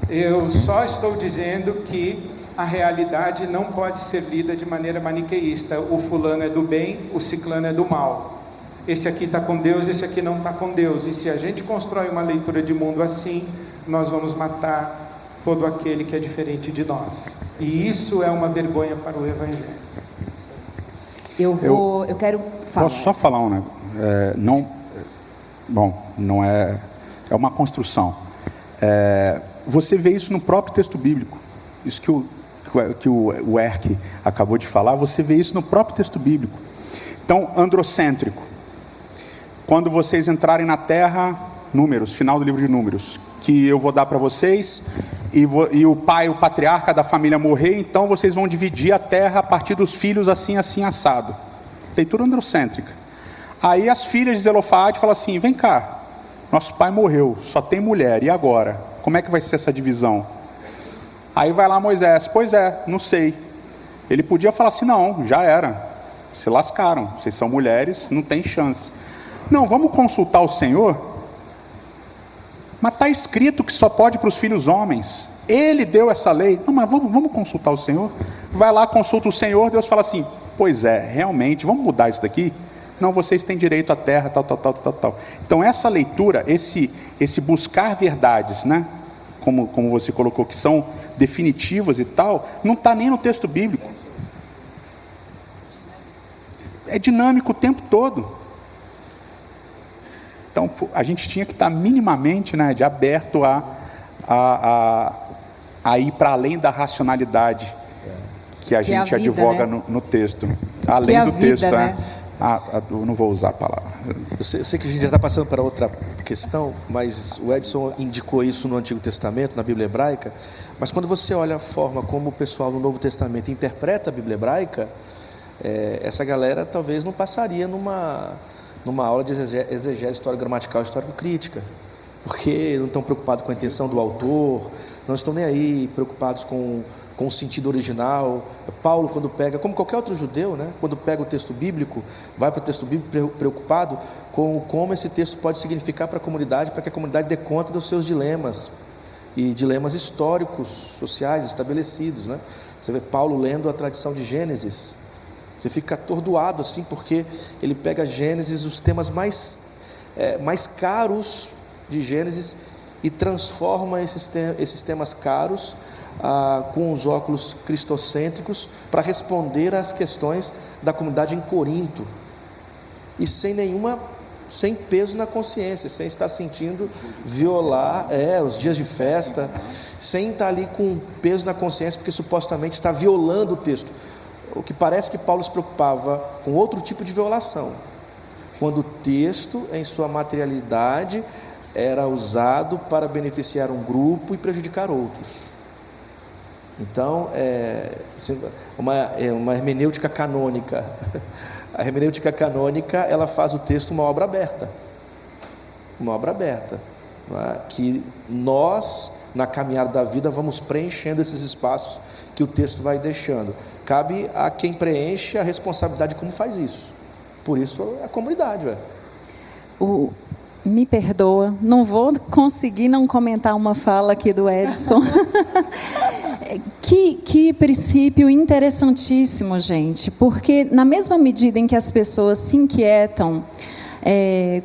Eu só estou dizendo que a realidade não pode ser lida de maneira maniqueísta. O fulano é do bem, o ciclano é do mal. Esse aqui está com Deus, esse aqui não está com Deus. E se a gente constrói uma leitura de mundo assim, nós vamos matar todo aquele que é diferente de nós. E isso é uma vergonha para o Evangelho. Eu quero falar. Posso só falar um negócio? Não é uma construção. Você vê isso no próprio texto bíblico. Isso que o Erk acabou de falar, você vê isso no próprio texto bíblico. Então, androcêntrico. Quando vocês entrarem na terra, Números, final do livro de Números, que eu vou dar para vocês, e o pai, o patriarca da família morrer, então vocês vão dividir a terra a partir dos filhos assim, assim, assado. Leitura androcêntrica. Aí as filhas de Zelofade falam assim: vem cá, nosso pai morreu, só tem mulher, e agora? Como é que vai ser essa divisão? Aí vai lá Moisés: pois é, não sei. Ele podia falar assim: não, já era, se lascaram, vocês são mulheres, não tem chance. Não, vamos consultar o Senhor. Mas está escrito que só pode para os filhos homens. Ele deu essa lei. Não, mas vamos consultar o Senhor. Vai lá, consulta o Senhor. Deus fala assim: pois é, realmente, vamos mudar isso daqui? Não, vocês têm direito à terra, tal. Então essa leitura, esse buscar verdades, né? Como você colocou, que são definitivas e tal, não está nem no texto bíblico. É dinâmico o tempo todo. Então a gente tinha que estar minimamente, né, de aberto a ir para além da racionalidade que a gente advoga, né, no texto. Além do texto, né? Eu não vou usar a palavra. Eu sei que a gente já está passando para outra questão, mas o Edson indicou isso no Antigo Testamento, na Bíblia Hebraica. Mas quando você olha a forma como o pessoal do Novo Testamento interpreta a Bíblia Hebraica, essa galera talvez não passaria numa aula de exegese histórico-gramatical e histórico-crítica, porque não estão preocupados com a intenção do autor, não estão nem aí preocupados com o sentido original. Paulo, quando pega, como qualquer outro judeu, né, quando pega o texto bíblico, vai para o texto bíblico preocupado com como esse texto pode significar para a comunidade, para que a comunidade dê conta dos seus dilemas, e dilemas históricos, sociais, estabelecidos, né? Você vê Paulo lendo a tradição de Gênesis, você fica atordoado assim, porque ele pega Gênesis, os temas mais caros de Gênesis, e transforma esses temas caros com os óculos cristocêntricos para responder às questões da comunidade em Corinto, e sem peso na consciência, sem estar sentindo violar os dias de festa, sem estar ali com peso na consciência, porque supostamente está violando o texto. O que parece que Paulo se preocupava com outro tipo de violação, quando o texto, em sua materialidade, era usado para beneficiar um grupo e prejudicar outros. Então, uma hermenêutica canônica. A hermenêutica canônica, ela faz o texto uma obra aberta. Uma obra aberta. Que nós, na caminhada da vida, vamos preenchendo esses espaços que o texto vai deixando. Cabe a quem preenche a responsabilidade de como faz isso. Por isso, a comunidade, Me perdoa, não vou conseguir não comentar uma fala aqui do Edson. Que princípio interessantíssimo, gente, porque na mesma medida em que as pessoas se inquietam,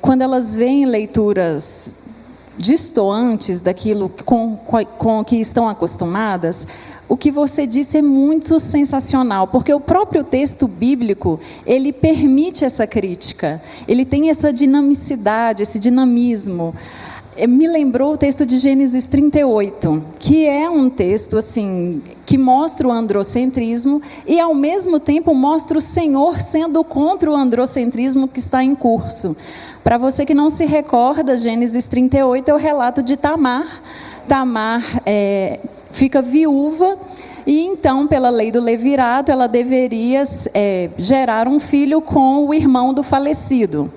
quando elas veem leituras distoantes daquilo com o que estão acostumadas, o que você disse é muito sensacional, porque o próprio texto bíblico, ele permite essa crítica, ele tem essa dinamicidade, esse dinamismo. Me lembrou o texto de Gênesis 38, que é um texto assim, que mostra o androcentrismo e ao mesmo tempo mostra o Senhor sendo contra o androcentrismo que está em curso. Para você que não se recorda, Gênesis 38 é o relato de Tamar. Tamar fica viúva e então, pela lei do levirato, ela deveria gerar um filho com o irmão do falecido.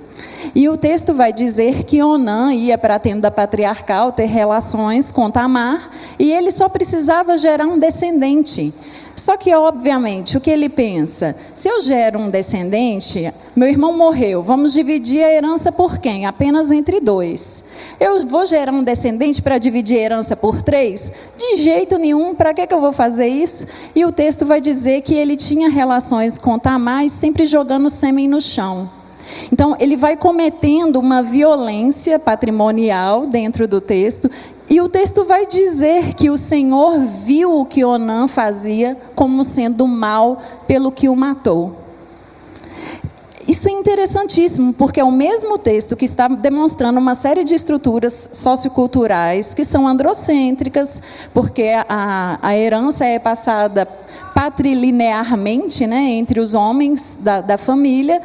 E o texto vai dizer que Onã ia para a tenda patriarcal ter relações com Tamar e ele só precisava gerar um descendente. Só que, obviamente, o que ele pensa? Se eu gero um descendente, meu irmão morreu, vamos dividir a herança por quem? Apenas entre 2. Eu vou gerar um descendente para dividir a herança por 3? De jeito nenhum, para que eu vou fazer isso? E o texto vai dizer que ele tinha relações com Tamar, sempre jogando sêmen no chão. Então, ele vai cometendo uma violência patrimonial dentro do texto, e o texto vai dizer que o Senhor viu o que Onã fazia como sendo mal pelo que o matou. Isso é interessantíssimo, porque é o mesmo texto que está demonstrando uma série de estruturas socioculturais que são androcêntricas, porque a herança é passada patrilinearmente, entre os homens da família.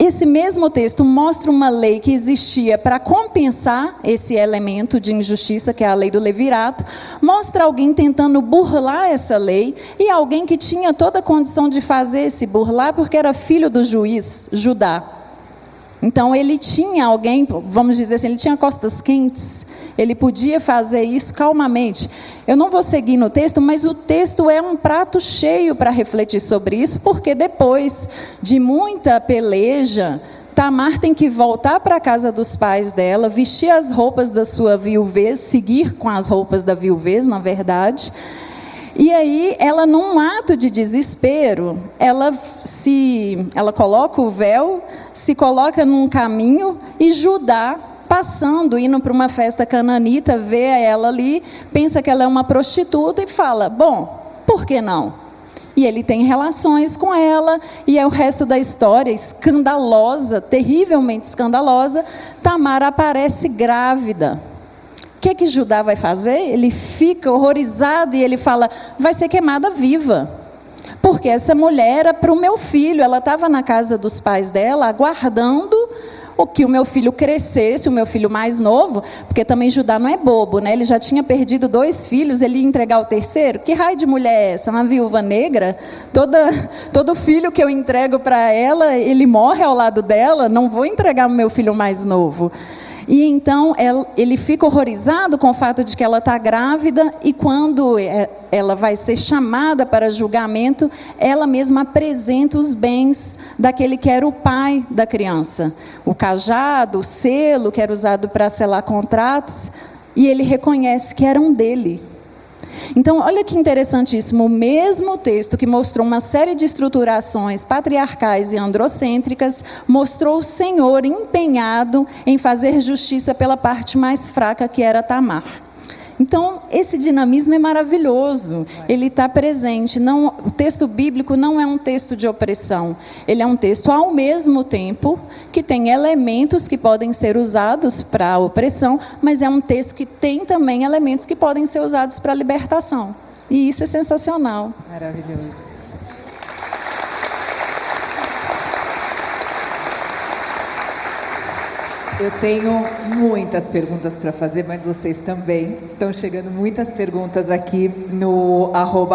Esse mesmo texto mostra uma lei que existia para compensar esse elemento de injustiça, que é a lei do levirato, mostra alguém tentando burlar essa lei, e alguém que tinha toda a condição de fazer esse burlar, porque era filho do juiz, Judá. Então ele tinha alguém, vamos dizer assim, ele tinha costas quentes, ele podia fazer isso calmamente. Eu não vou seguir no texto, mas o texto é um prato cheio para refletir sobre isso, porque depois de muita peleja, Tamar tem que voltar para a casa dos pais dela, vestir as roupas da sua viuvez, seguir com as roupas da viuvez, na verdade. E aí, ela, num ato de desespero, ela coloca o véu, se coloca num caminho, e Judá, passando, indo para uma festa cananita, vê ela ali, pensa que ela é uma prostituta e fala, bom, por que não? E ele tem relações com ela, e é o resto da história, escandalosa, terrivelmente escandalosa. Tamar aparece grávida. O que Judá vai fazer? Ele fica horrorizado e ele fala, vai ser queimada viva. Porque essa mulher era para o meu filho, ela estava na casa dos pais dela, aguardando o que o meu filho crescesse, o meu filho mais novo, porque também Judá não é bobo, ele já tinha perdido 2 filhos, ele ia entregar o terceiro? Que raio de mulher é essa? Uma viúva negra? Todo filho que eu entrego para ela, ele morre ao lado dela, não vou entregar o meu filho mais novo. E então ele fica horrorizado com o fato de que ela está grávida, e quando ela vai ser chamada para julgamento, ela mesma apresenta os bens daquele que era o pai da criança. O cajado, o selo que era usado para selar contratos, e ele reconhece que eram dele. Então, olha que interessantíssimo, o mesmo texto que mostrou uma série de estruturações patriarcais e androcêntricas, mostrou o Senhor empenhado em fazer justiça pela parte mais fraca, que era Tamar. Então, esse dinamismo é maravilhoso, ele está presente. O texto bíblico não é um texto de opressão, ele é um texto ao mesmo tempo que tem elementos que podem ser usados para a opressão, mas é um texto que tem também elementos que podem ser usados para a libertação. E isso é sensacional. Maravilhoso. Eu tenho muitas perguntas para fazer, mas vocês também. Estão chegando muitas perguntas aqui no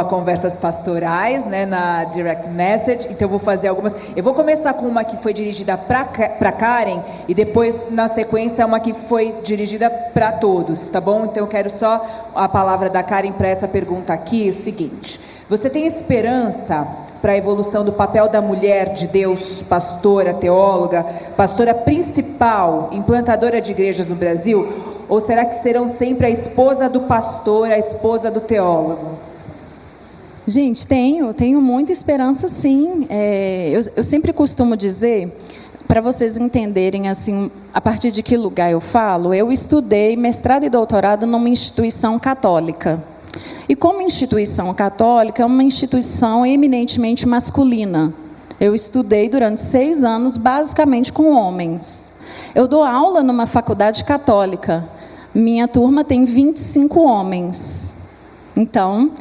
@conversaspastorais, né, na direct message. Então eu vou fazer algumas. Eu vou começar com uma que foi dirigida para Karen e depois, na sequência, uma que foi dirigida para todos, tá bom? Então eu quero só a palavra da Karen para essa pergunta aqui. É o seguinte: você tem esperança para a evolução do papel da mulher de Deus, pastora, teóloga, pastora principal, implantadora de igrejas no Brasil? Ou será que serão sempre a esposa do pastor, a esposa do teólogo? Gente, tenho muita esperança, sim. Eu sempre costumo dizer, para vocês entenderem assim, a partir de que lugar eu falo, eu estudei mestrado e doutorado numa instituição católica. E como instituição católica, é uma instituição eminentemente masculina. Eu estudei durante 6 anos, basicamente com homens. Eu dou aula numa faculdade católica. Minha turma tem 25 homens. Então,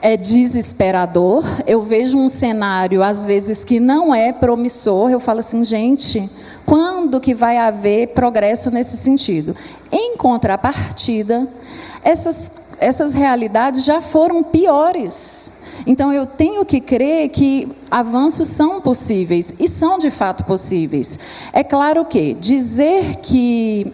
é desesperador. Eu vejo um cenário, às vezes, que não é promissor. Eu falo assim, gente, quando que vai haver progresso nesse sentido? Em contrapartida, essas realidades já foram piores. Então eu tenho que crer que avanços são possíveis, e são de fato possíveis. É claro que dizer que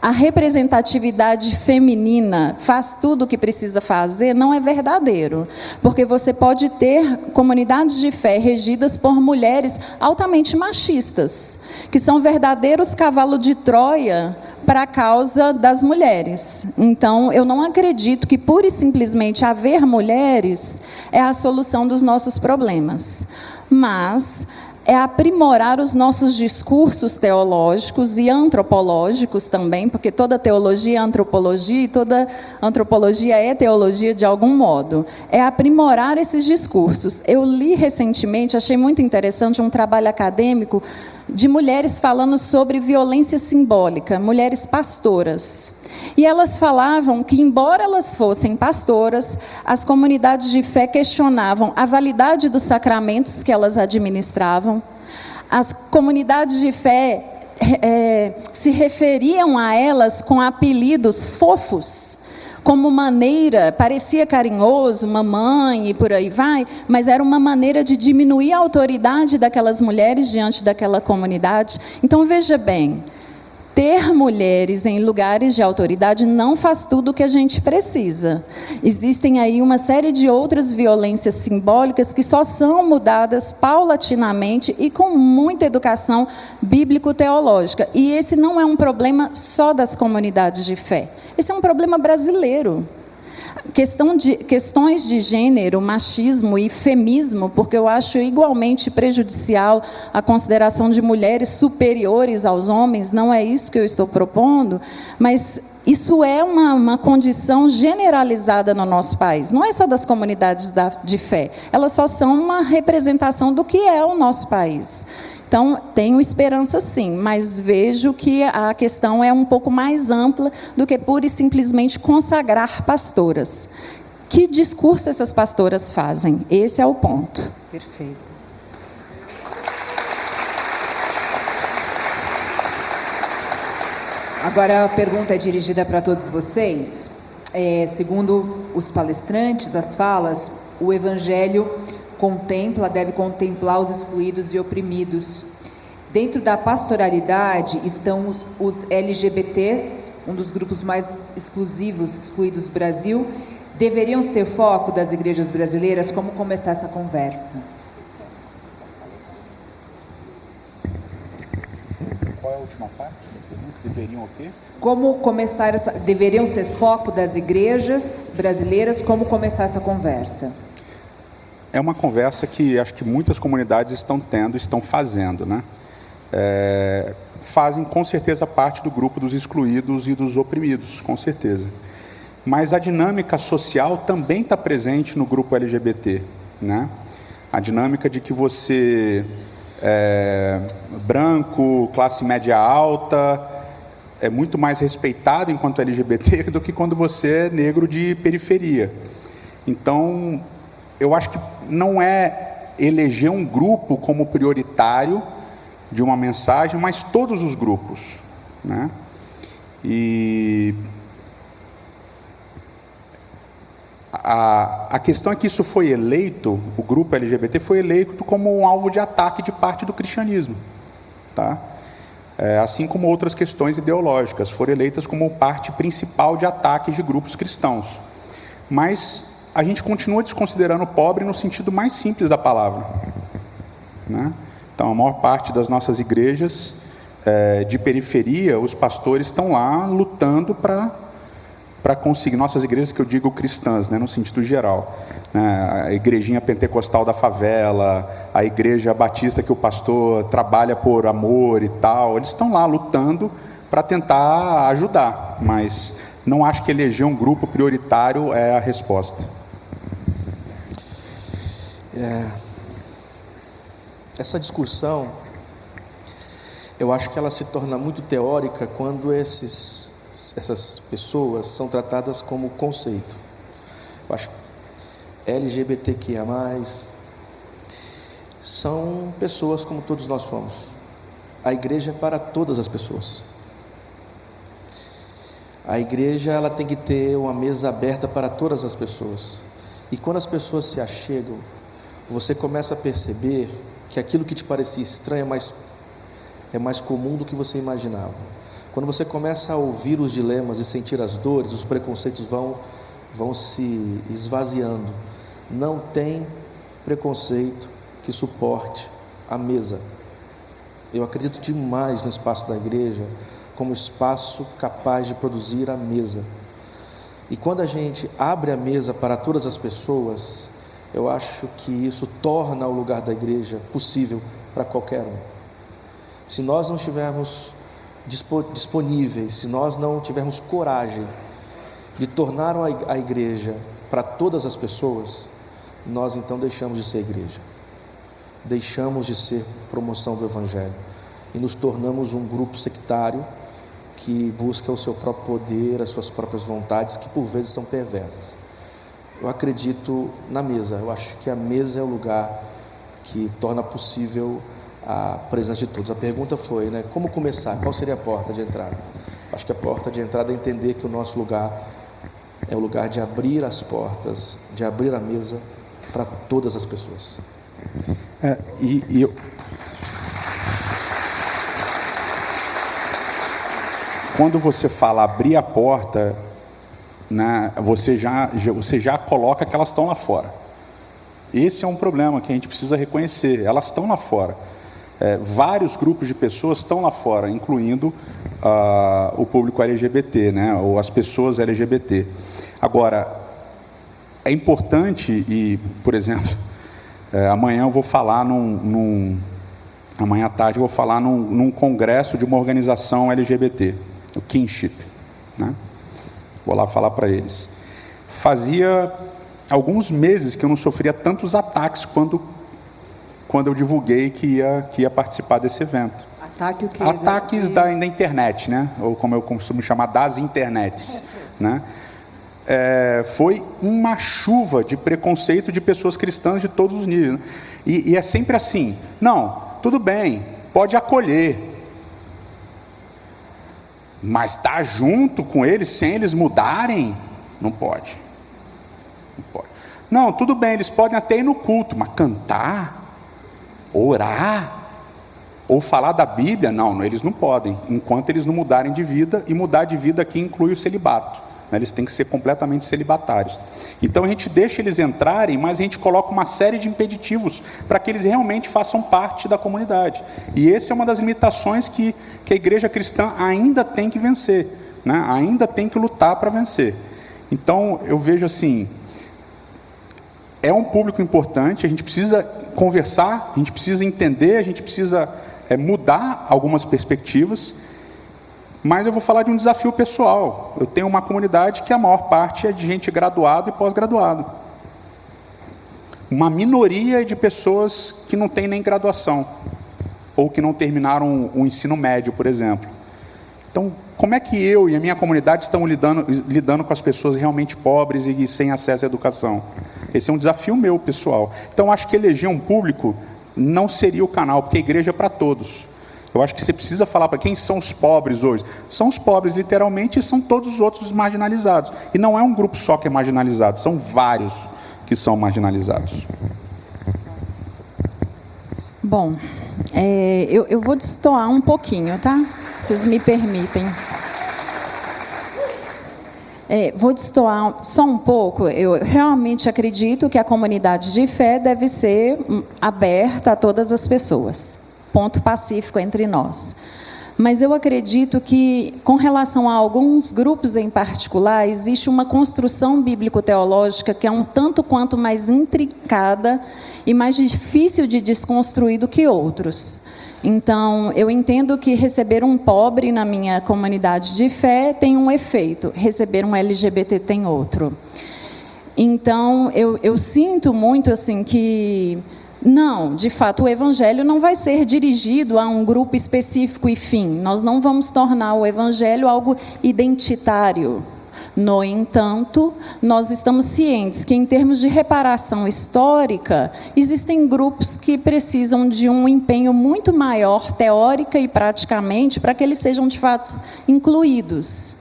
a representatividade feminina faz tudo o que precisa fazer não é verdadeiro, porque você pode ter comunidades de fé regidas por mulheres altamente machistas, que são verdadeiros cavalos de Troia para a causa das mulheres. Então, eu não acredito que pura e simplesmente haver mulheres é a solução dos nossos problemas, mas é aprimorar os nossos discursos teológicos e antropológicos também, porque toda teologia é antropologia e toda antropologia é teologia de algum modo. É aprimorar esses discursos. Eu li recentemente, achei muito interessante, um trabalho acadêmico de mulheres falando sobre violência simbólica, mulheres pastoras. E elas falavam que, embora elas fossem pastoras, as comunidades de fé questionavam a validade dos sacramentos que elas administravam. As comunidades de fé se referiam a elas com apelidos fofos, como maneira, parecia carinhoso, mamãe e por aí vai, mas era uma maneira de diminuir a autoridade daquelas mulheres diante daquela comunidade. Então, veja bem, ter mulheres em lugares de autoridade não faz tudo o que a gente precisa. Existem aí uma série de outras violências simbólicas que só são mudadas paulatinamente e com muita educação bíblico-teológica. E esse não é um problema só das comunidades de fé. Esse é um problema brasileiro. Questões de gênero, machismo e feminismo, porque eu acho igualmente prejudicial a consideração de mulheres superiores aos homens, não é isso que eu estou propondo, mas isso é uma condição generalizada no nosso país, não é só das comunidades de fé, elas só são uma representação do que é o nosso país. Então, tenho esperança sim, mas vejo que a questão é um pouco mais ampla do que pura e simplesmente consagrar pastoras. Que discurso essas pastoras fazem? Esse é o ponto. Perfeito. Agora a pergunta é dirigida para todos vocês. Segundo os palestrantes, as falas, o Evangelho deve contemplar os excluídos e oprimidos. Dentro da pastoralidade estão os LGBTs, um dos grupos mais excluídos do Brasil. Deveriam ser foco das igrejas brasileiras? Como começar essa conversa? Qual é a última parte? Deveriam o quê? Como começar deveriam ser foco das igrejas brasileiras? Como começar essa conversa? É uma conversa que acho que muitas comunidades estão fazendo, né? Fazem com certeza parte do grupo dos excluídos e dos oprimidos, com certeza. Mas a dinâmica social também está presente no grupo LGBT, né? A dinâmica de que você branco, classe média alta, é muito mais respeitado enquanto LGBT do que quando você é negro de periferia. Então, eu acho que não é eleger um grupo como prioritário de uma mensagem, mas todos os grupos, né? E a questão é que isso foi eleito, o grupo LGBT foi eleito como um alvo de ataque de parte do cristianismo, tá? Assim como outras questões ideológicas foram eleitas como parte principal de ataques de grupos cristãos. Mas a gente continua desconsiderando o pobre no sentido mais simples da palavra, né? Então, a maior parte das nossas igrejas de periferia, os pastores estão lá lutando para conseguir, nossas igrejas que eu digo cristãs, né, no sentido geral, né, a igrejinha pentecostal da favela, a igreja batista que o pastor trabalha por amor e tal, eles estão lá lutando para tentar ajudar, mas não acho que eleger um grupo prioritário é a resposta. Essa discussão, eu acho que ela se torna muito teórica quando essas pessoas são tratadas como conceito. Eu acho que LGBTQIA+, são pessoas como todos nós somos. A igreja é para todas as pessoas. A igreja, ela tem que ter uma mesa aberta para todas as pessoas. E quando as pessoas se achegam, você começa a perceber que aquilo que te parecia estranho é mais comum do que você imaginava. Quando você começa a ouvir os dilemas e sentir as dores, os preconceitos vão se esvaziando. Não tem preconceito que suporte a mesa. Eu acredito demais no espaço da igreja como espaço capaz de produzir a mesa. E quando a gente abre a mesa para todas as pessoas, eu acho que isso torna o lugar da igreja possível para qualquer um. Se nós não estivermos disponíveis, se nós não tivermos coragem de tornar a igreja para todas as pessoas, nós então deixamos de ser igreja, deixamos de ser promoção do Evangelho e nos tornamos um grupo sectário que busca o seu próprio poder, as suas próprias vontades, que por vezes são perversas. Eu acredito na mesa, eu acho que a mesa é o lugar que torna possível a presença de todos. A pergunta foi, né, como começar? Qual seria a porta de entrada? Acho que a porta de entrada é entender que o nosso lugar é o lugar de abrir as portas, de abrir a mesa para todas as pessoas. Quando você fala abrir a porta, né, você já coloca que elas estão lá fora. Esse é um problema que a gente precisa reconhecer. Elas estão lá fora. Vários grupos de pessoas estão lá fora, incluindo o público LGBT, né, ou as pessoas LGBT. Agora, é importante, e, por exemplo, amanhã eu vou falar amanhã à tarde eu vou falar num congresso de uma organização LGBT, o Kinship, né? Vou lá falar para eles. Fazia alguns meses que eu não sofria tantos ataques quando eu divulguei que ia participar desse evento. Ataque o quê? Ataques da internet, né? Ou como eu costumo chamar, das internets, né? Foi uma chuva de preconceito de pessoas cristãs de todos os níveis, né? E é sempre assim, não, tudo bem, pode acolher, mas estar junto com eles sem eles mudarem, não pode. Não pode. Não, tudo bem, eles podem até ir no culto, mas cantar, orar, ou falar da Bíblia, não, eles não podem, enquanto eles não mudarem de vida, e mudar de vida aqui inclui o celibato, né? Eles têm que ser completamente celibatários. Então a gente deixa eles entrarem, mas a gente coloca uma série de impeditivos para que eles realmente façam parte da comunidade. E essa é uma das limitações que a igreja cristã ainda tem que vencer, né? Ainda tem que lutar para vencer. Então eu vejo assim, é um público importante, a gente precisa conversar, a gente precisa entender, a gente precisa mudar algumas perspectivas, mas eu vou falar de um desafio pessoal. Eu tenho uma comunidade que a maior parte é de gente graduado e pós-graduado. Uma minoria de pessoas que não tem nem graduação, ou que não terminaram o ensino médio, por exemplo. Então, como é que eu e a minha comunidade estamos lidando com as pessoas realmente pobres e sem acesso à educação? Esse é um desafio meu, pessoal. Então, acho que eleger um público não seria o canal, porque a igreja é para todos. Eu acho que você precisa falar para quem são os pobres hoje. São os pobres, literalmente, e são todos os outros marginalizados. E não é um grupo só que é marginalizado, são vários que são marginalizados. Bom, eu vou destoar um pouquinho, tá? Vocês me permitem. Vou destoar só um pouco. Eu realmente acredito que a comunidade de fé deve ser aberta a todas as pessoas. Ponto pacífico entre nós. Mas eu acredito que, com relação a alguns grupos em particular, existe uma construção bíblico-teológica que é um tanto quanto mais intricada e mais difícil de desconstruir do que outros. Então, eu entendo que receber um pobre na minha comunidade de fé tem um efeito, receber um LGBT tem outro. Então, eu sinto muito assim que, não, de fato, o evangelho não vai ser dirigido a um grupo específico e fim. Nós não vamos tornar o evangelho algo identitário. No entanto, nós estamos cientes que, em termos de reparação histórica, existem grupos que precisam de um empenho muito maior, teórica e praticamente, para que eles sejam, de fato, incluídos.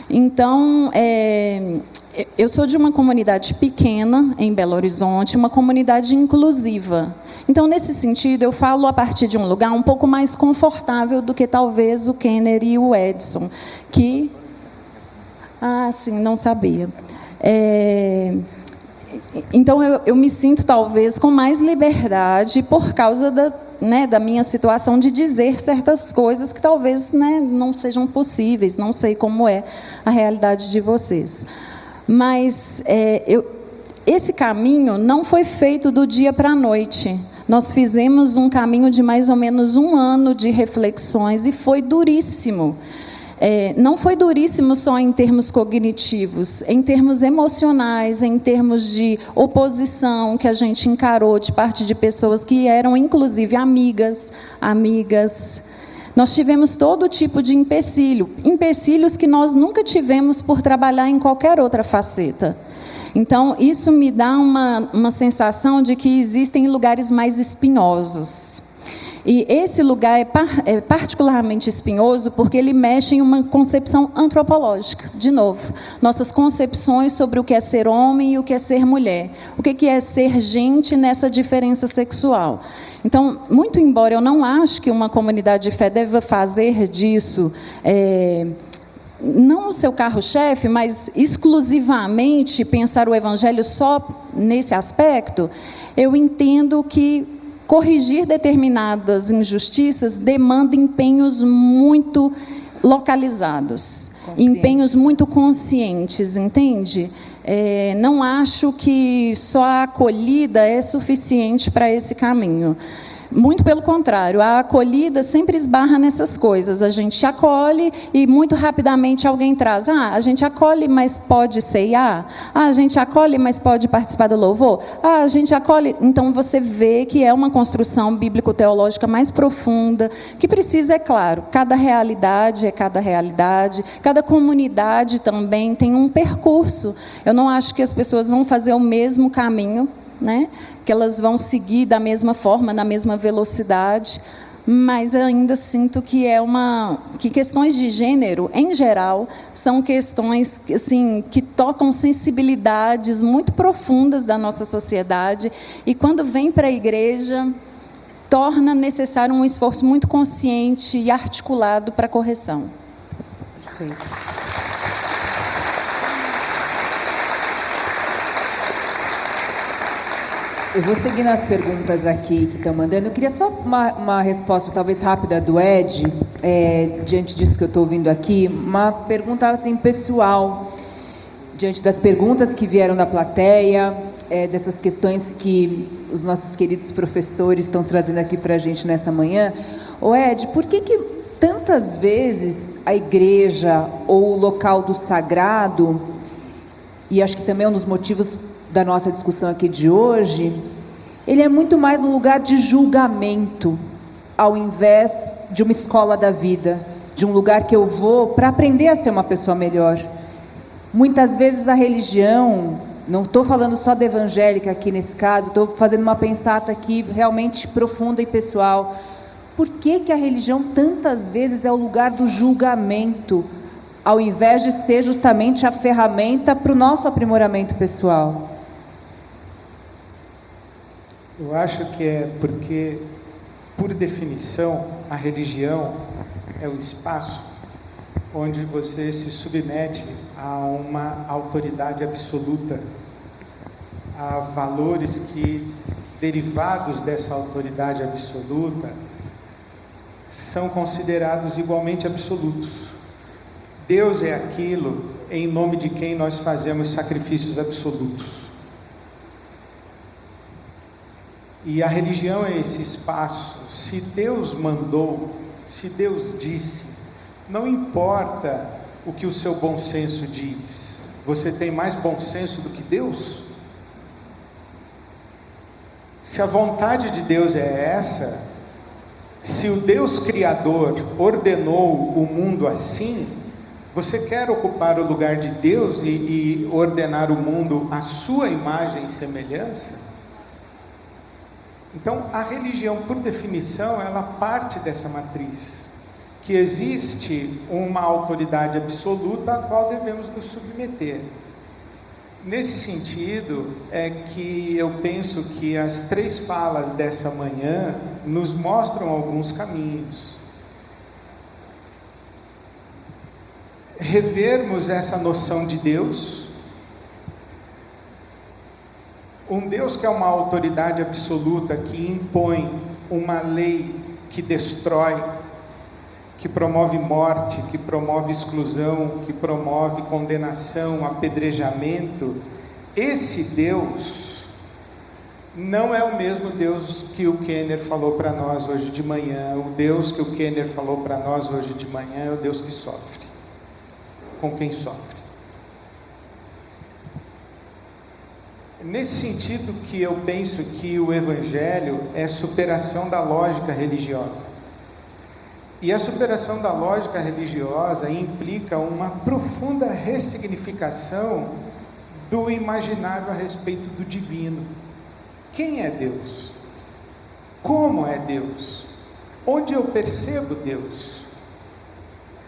Então, eu sou de uma comunidade pequena, em Belo Horizonte, uma comunidade inclusiva. Então, nesse sentido, eu falo a partir de um lugar um pouco mais confortável do que, talvez, o Kenner e o Edson, que... Ah, sim, não sabia. Então, eu me sinto, talvez, com mais liberdade por causa da minha situação de dizer certas coisas que talvez não sejam possíveis, não sei como é a realidade de vocês. Mas esse caminho não foi feito do dia para a noite. Nós fizemos um caminho de mais ou menos 1 ano de reflexões e foi duríssimo. Não foi duríssimo só em termos cognitivos, em termos emocionais, em termos de oposição que a gente encarou de parte de pessoas que eram, inclusive, amigas. Nós tivemos todo tipo de empecilhos que nós nunca tivemos por trabalhar em qualquer outra faceta. Então, isso me dá uma sensação de que existem lugares mais espinhosos. E esse lugar é particularmente espinhoso porque ele mexe em uma concepção antropológica. De novo, nossas concepções sobre o que é ser homem e o que é ser mulher. O que é ser gente nessa diferença sexual. Então, muito embora eu não acho que uma comunidade de fé deva fazer disso... não o seu carro-chefe, mas exclusivamente pensar o evangelho só nesse aspecto, eu entendo que corrigir determinadas injustiças demanda empenhos muito localizados, empenhos muito conscientes, entende? Não acho que só a acolhida é suficiente para esse caminho. Muito pelo contrário, a acolhida sempre esbarra nessas coisas. A gente acolhe e muito rapidamente alguém traz. A gente acolhe, mas pode ceiar? A gente acolhe, mas pode participar do louvor? A gente acolhe... Então, você vê que é uma construção bíblico-teológica mais profunda, que precisa, é claro, cada realidade é cada realidade, cada comunidade também tem um percurso. Eu não acho que as pessoas vão fazer o mesmo caminho, que elas vão seguir da mesma forma, na mesma velocidade, mas ainda sinto que que questões de gênero, em geral, são questões assim, que tocam sensibilidades muito profundas da nossa sociedade, e quando vem para a igreja, torna necessário um esforço muito consciente e articulado para a correção. Perfeito. Eu vou seguir nas perguntas aqui que estão mandando. Eu queria só uma resposta, talvez rápida, do Ed, diante disso que eu estou ouvindo aqui. Uma pergunta assim, pessoal, diante das perguntas que vieram da plateia, dessas questões que os nossos queridos professores estão trazendo aqui para a gente nessa manhã. Ed, por que tantas vezes a igreja ou o local do sagrado, e acho que também é um dos motivos da nossa discussão aqui de hoje, ele é muito mais um lugar de julgamento, ao invés de uma escola da vida, de um lugar que eu vou para aprender a ser uma pessoa melhor. Muitas vezes a religião, não estou falando só da evangélica aqui nesse caso, estou fazendo uma pensata aqui realmente profunda e pessoal. Por que a religião tantas vezes é o lugar do julgamento, ao invés de ser justamente a ferramenta para o nosso aprimoramento pessoal? Eu acho que é porque, por definição, a religião é o espaço onde você se submete a uma autoridade absoluta, a valores que, derivados dessa autoridade absoluta, são considerados igualmente absolutos. Deus é aquilo em nome de quem nós fazemos sacrifícios absolutos. E a religião é esse espaço. Se Deus mandou, se Deus disse, não importa o que o seu bom senso diz. Você tem mais bom senso do que Deus? Se a vontade de Deus é essa, se o Deus Criador ordenou o mundo assim, você quer ocupar o lugar de Deus e ordenar o mundo à sua imagem e semelhança? Então, a religião, por definição, ela parte dessa matriz, que existe uma autoridade absoluta à qual devemos nos submeter. Nesse sentido, é que eu penso que as 3 falas dessa manhã nos mostram alguns caminhos. Revermos essa noção de Deus, um Deus que é uma autoridade absoluta, que impõe uma lei que destrói, que promove morte, que promove exclusão, que promove condenação, apedrejamento. Esse Deus não é o mesmo Deus que o Kenner falou para nós hoje de manhã. O Deus que o Kenner falou para nós hoje de manhã é o Deus que sofre, com quem sofre. Nesse sentido que eu penso que o Evangelho é superação da lógica religiosa. E a superação da lógica religiosa implica uma profunda ressignificação do imaginário a respeito do divino. Quem é Deus? Como é Deus? Onde eu percebo Deus?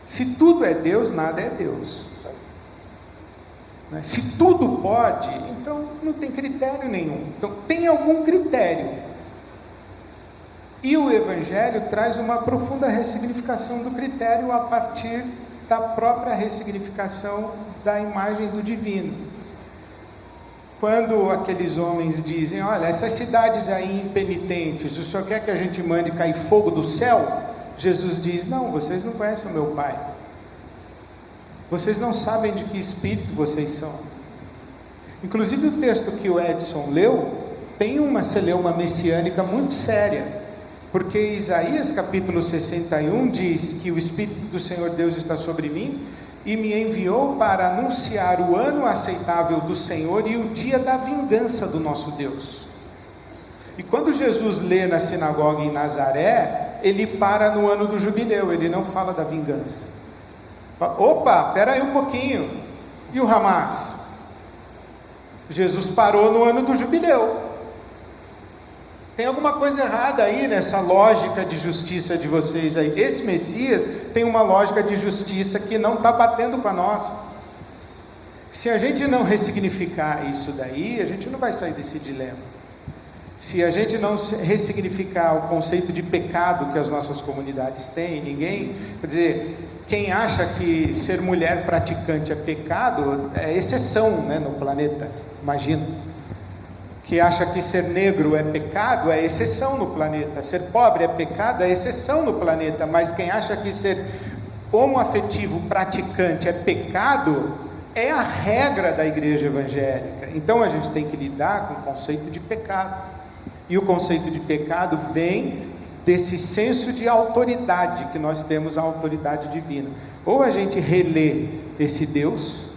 Se tudo é Deus, nada é Deus. Se tudo pode, então não tem critério nenhum. Então tem algum critério. E o Evangelho traz uma profunda ressignificação do critério a partir da própria ressignificação da imagem do divino. Quando aqueles homens dizem, olha, essas cidades aí impenitentes, o Senhor quer que a gente mande cair fogo do céu? Jesus diz, não, vocês não conhecem o meu Pai. Vocês não sabem de que espírito vocês são. Inclusive o texto que o Edson leu, tem uma celeuma messiânica muito séria. Porque Isaías capítulo 61 diz que o Espírito do Senhor Deus está sobre mim e me enviou para anunciar o ano aceitável do Senhor e o dia da vingança do nosso Deus. E quando Jesus lê na sinagoga em Nazaré, ele para no ano do jubileu, ele não fala da vingança. Opa, espera aí um pouquinho, e o Hamas? Jesus parou no ano do jubileu. Tem alguma coisa errada aí nessa lógica de justiça de vocês aí. Esse Messias tem uma lógica de justiça que não está batendo com a nossa. Se a gente não ressignificar isso daí, a gente não vai sair desse dilema. Se a gente não ressignificar o conceito de pecado que as nossas comunidades têm, quer dizer, quem acha que ser mulher praticante é pecado, é exceção, né, no planeta, imagina. Que acha que ser negro é pecado, é exceção no planeta. Ser pobre é pecado, é exceção no planeta. Mas quem acha que ser homoafetivo praticante é pecado, é a regra da igreja evangélica. Então a gente tem que lidar com o conceito de pecado. E o conceito de pecado vem desse senso de autoridade, que nós temos a autoridade divina. Ou a gente relê esse Deus,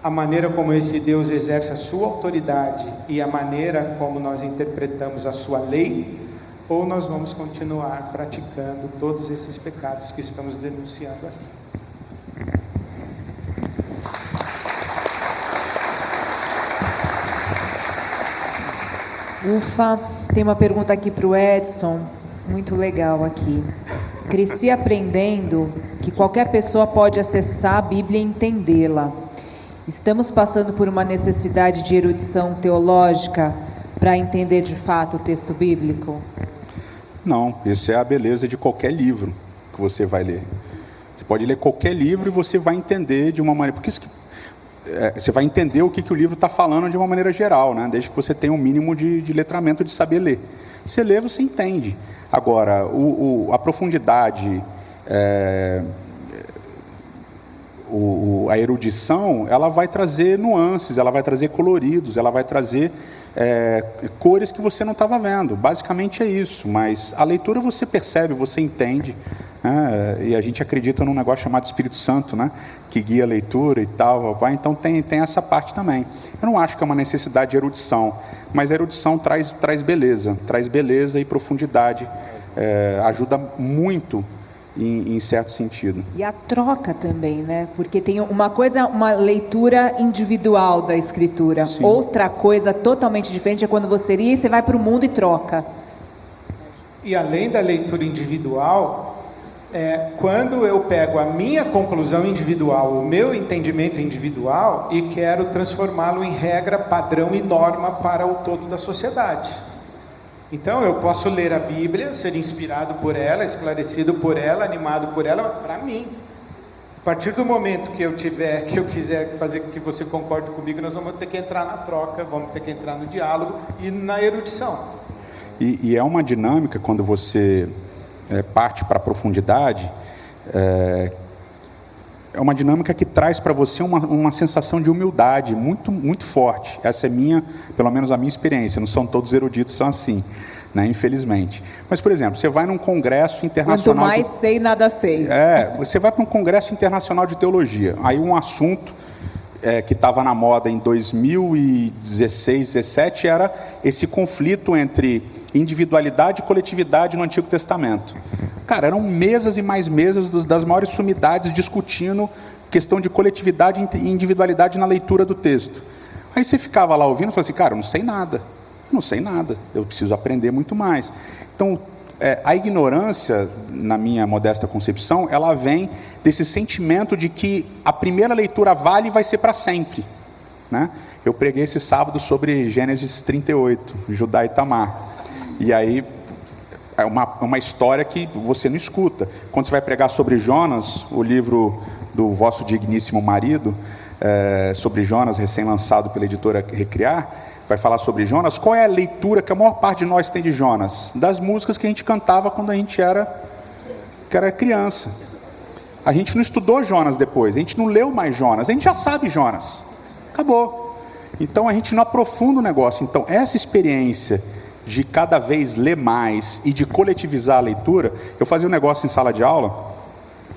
a maneira como esse Deus exerce a sua autoridade e a maneira como nós interpretamos a sua lei, ou nós vamos continuar praticando todos esses pecados que estamos denunciando aqui. Ufa, tem uma pergunta aqui para o Edson. muito legal aqui. Cresci aprendendo que qualquer pessoa pode acessar a Bíblia e entendê-la. Estamos passando por uma necessidade de erudição teológica para entender de fato o texto bíblico? Não, isso é a beleza de qualquer livro que você vai ler. Você pode ler qualquer livro e você vai entender de uma maneira... Porque você vai entender o que o livro está falando de uma maneira geral, né? Desde que você tenha um mínimo de letramento de saber ler. Você lê, você entende. Agora, a profundidade, a erudição, ela vai trazer nuances, ela vai trazer coloridos, ela vai trazer cores que você não estava vendo. Basicamente é isso, mas a leitura você percebe, você entende, né? E a gente acredita num negócio chamado Espírito Santo, né? Que guia a leitura e tal, então tem essa parte também. Eu não acho que é uma necessidade de erudição, mas a erudição traz beleza e profundidade, ajuda muito em certo sentido. E a troca também, né? Porque tem uma coisa, uma leitura individual da Escritura. Sim. Outra coisa totalmente diferente é quando você lia e você vai para o mundo e troca. E além da leitura individual, quando eu pego a minha conclusão individual, o meu entendimento individual, e quero transformá-lo em regra, padrão e norma para o todo da sociedade. Então eu posso ler a Bíblia, ser inspirado por ela, esclarecido por ela, animado por ela, para mim. A partir do momento que eu quiser fazer com que você concorde comigo, nós vamos ter que entrar na troca, vamos ter que entrar no diálogo e na erudição. E é uma dinâmica, quando você parte para a profundidade, é uma dinâmica que traz para você uma sensação de humildade muito, muito forte. Essa é pelo menos a minha experiência. Não são todos eruditos, são assim, né? Infelizmente. Mas, por exemplo, você vai num congresso internacional... Quanto mais sei, nada sei. Você vai para um congresso internacional de teologia. Aí um assunto que estava na moda em 2016, 2017, era esse conflito entre individualidade e coletividade no Antigo Testamento. Cara, eram mesas e mais mesas das maiores sumidades discutindo questão de coletividade e individualidade na leitura do texto. Aí você ficava lá ouvindo e falava assim, cara, eu não sei nada, eu preciso aprender muito mais. Então, a ignorância, na minha modesta concepção, ela vem desse sentimento de que a primeira leitura vale e vai ser para sempre, né? Eu preguei esse sábado sobre Gênesis 38, Judá e Tamar. E aí, é uma história que você não escuta. Quando você vai pregar sobre Jonas, o livro do vosso digníssimo marido, sobre Jonas, recém-lançado pela editora Recriar, vai falar sobre Jonas. Qual é a leitura que a maior parte de nós tem de Jonas? Das músicas que a gente cantava quando a gente era criança. A gente não estudou Jonas depois, a gente não leu mais Jonas, a gente já sabe Jonas. Acabou. Então a gente não aprofunda o negócio. Então essa experiência de cada vez ler mais e de coletivizar a leitura. Eu fazia um negócio em sala de aula,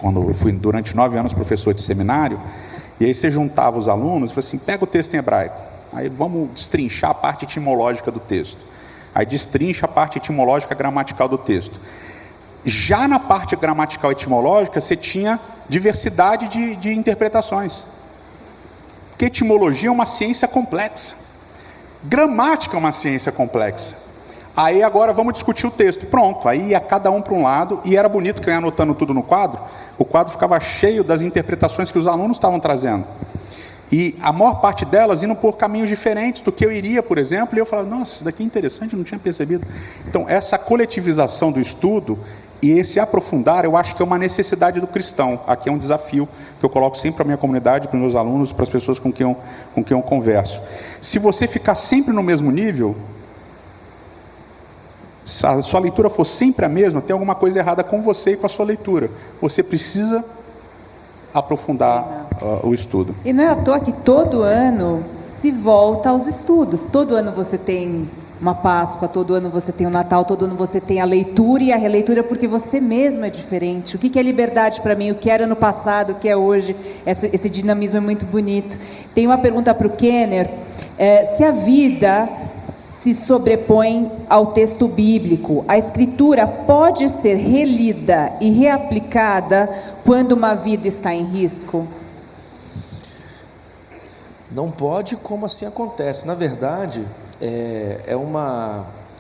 quando eu fui durante 9 anos professor de seminário, e aí você juntava os alunos e falava assim, pega o texto em hebraico, aí vamos destrinchar a parte etimológica do texto, aí destrincha a parte etimológica gramatical do texto. Já na parte gramatical etimológica você tinha diversidade de interpretações, porque etimologia é uma ciência complexa, gramática é uma ciência complexa. Aí agora vamos discutir o texto. Pronto, aí ia cada um para um lado, e era bonito que eu ia anotando tudo no quadro. O quadro ficava cheio das interpretações que os alunos estavam trazendo. E a maior parte delas indo por caminhos diferentes do que eu iria, por exemplo, e eu falava, nossa, isso daqui é interessante, eu não tinha percebido. Então, essa coletivização do estudo e esse aprofundar, eu acho que é uma necessidade do cristão. Aqui é um desafio que eu coloco sempre para a minha comunidade, para os meus alunos, para as pessoas com quem eu converso. Se você ficar sempre no mesmo nível, se a sua leitura for sempre a mesma, tem alguma coisa errada com você e com a sua leitura. Você precisa aprofundar o estudo. E não é à toa que todo ano se volta aos estudos. Todo ano você tem uma Páscoa, todo ano você tem o Natal, todo ano você tem a leitura e a releitura, porque você mesmo é diferente. O que é liberdade para mim? O que era no passado, o que é hoje? Esse dinamismo é muito bonito. Tem uma pergunta para o Kenner. Se a vida se sobrepõe ao texto bíblico, a Escritura pode ser relida e reaplicada quando uma vida está em risco? Não pode, como assim acontece. Na verdade,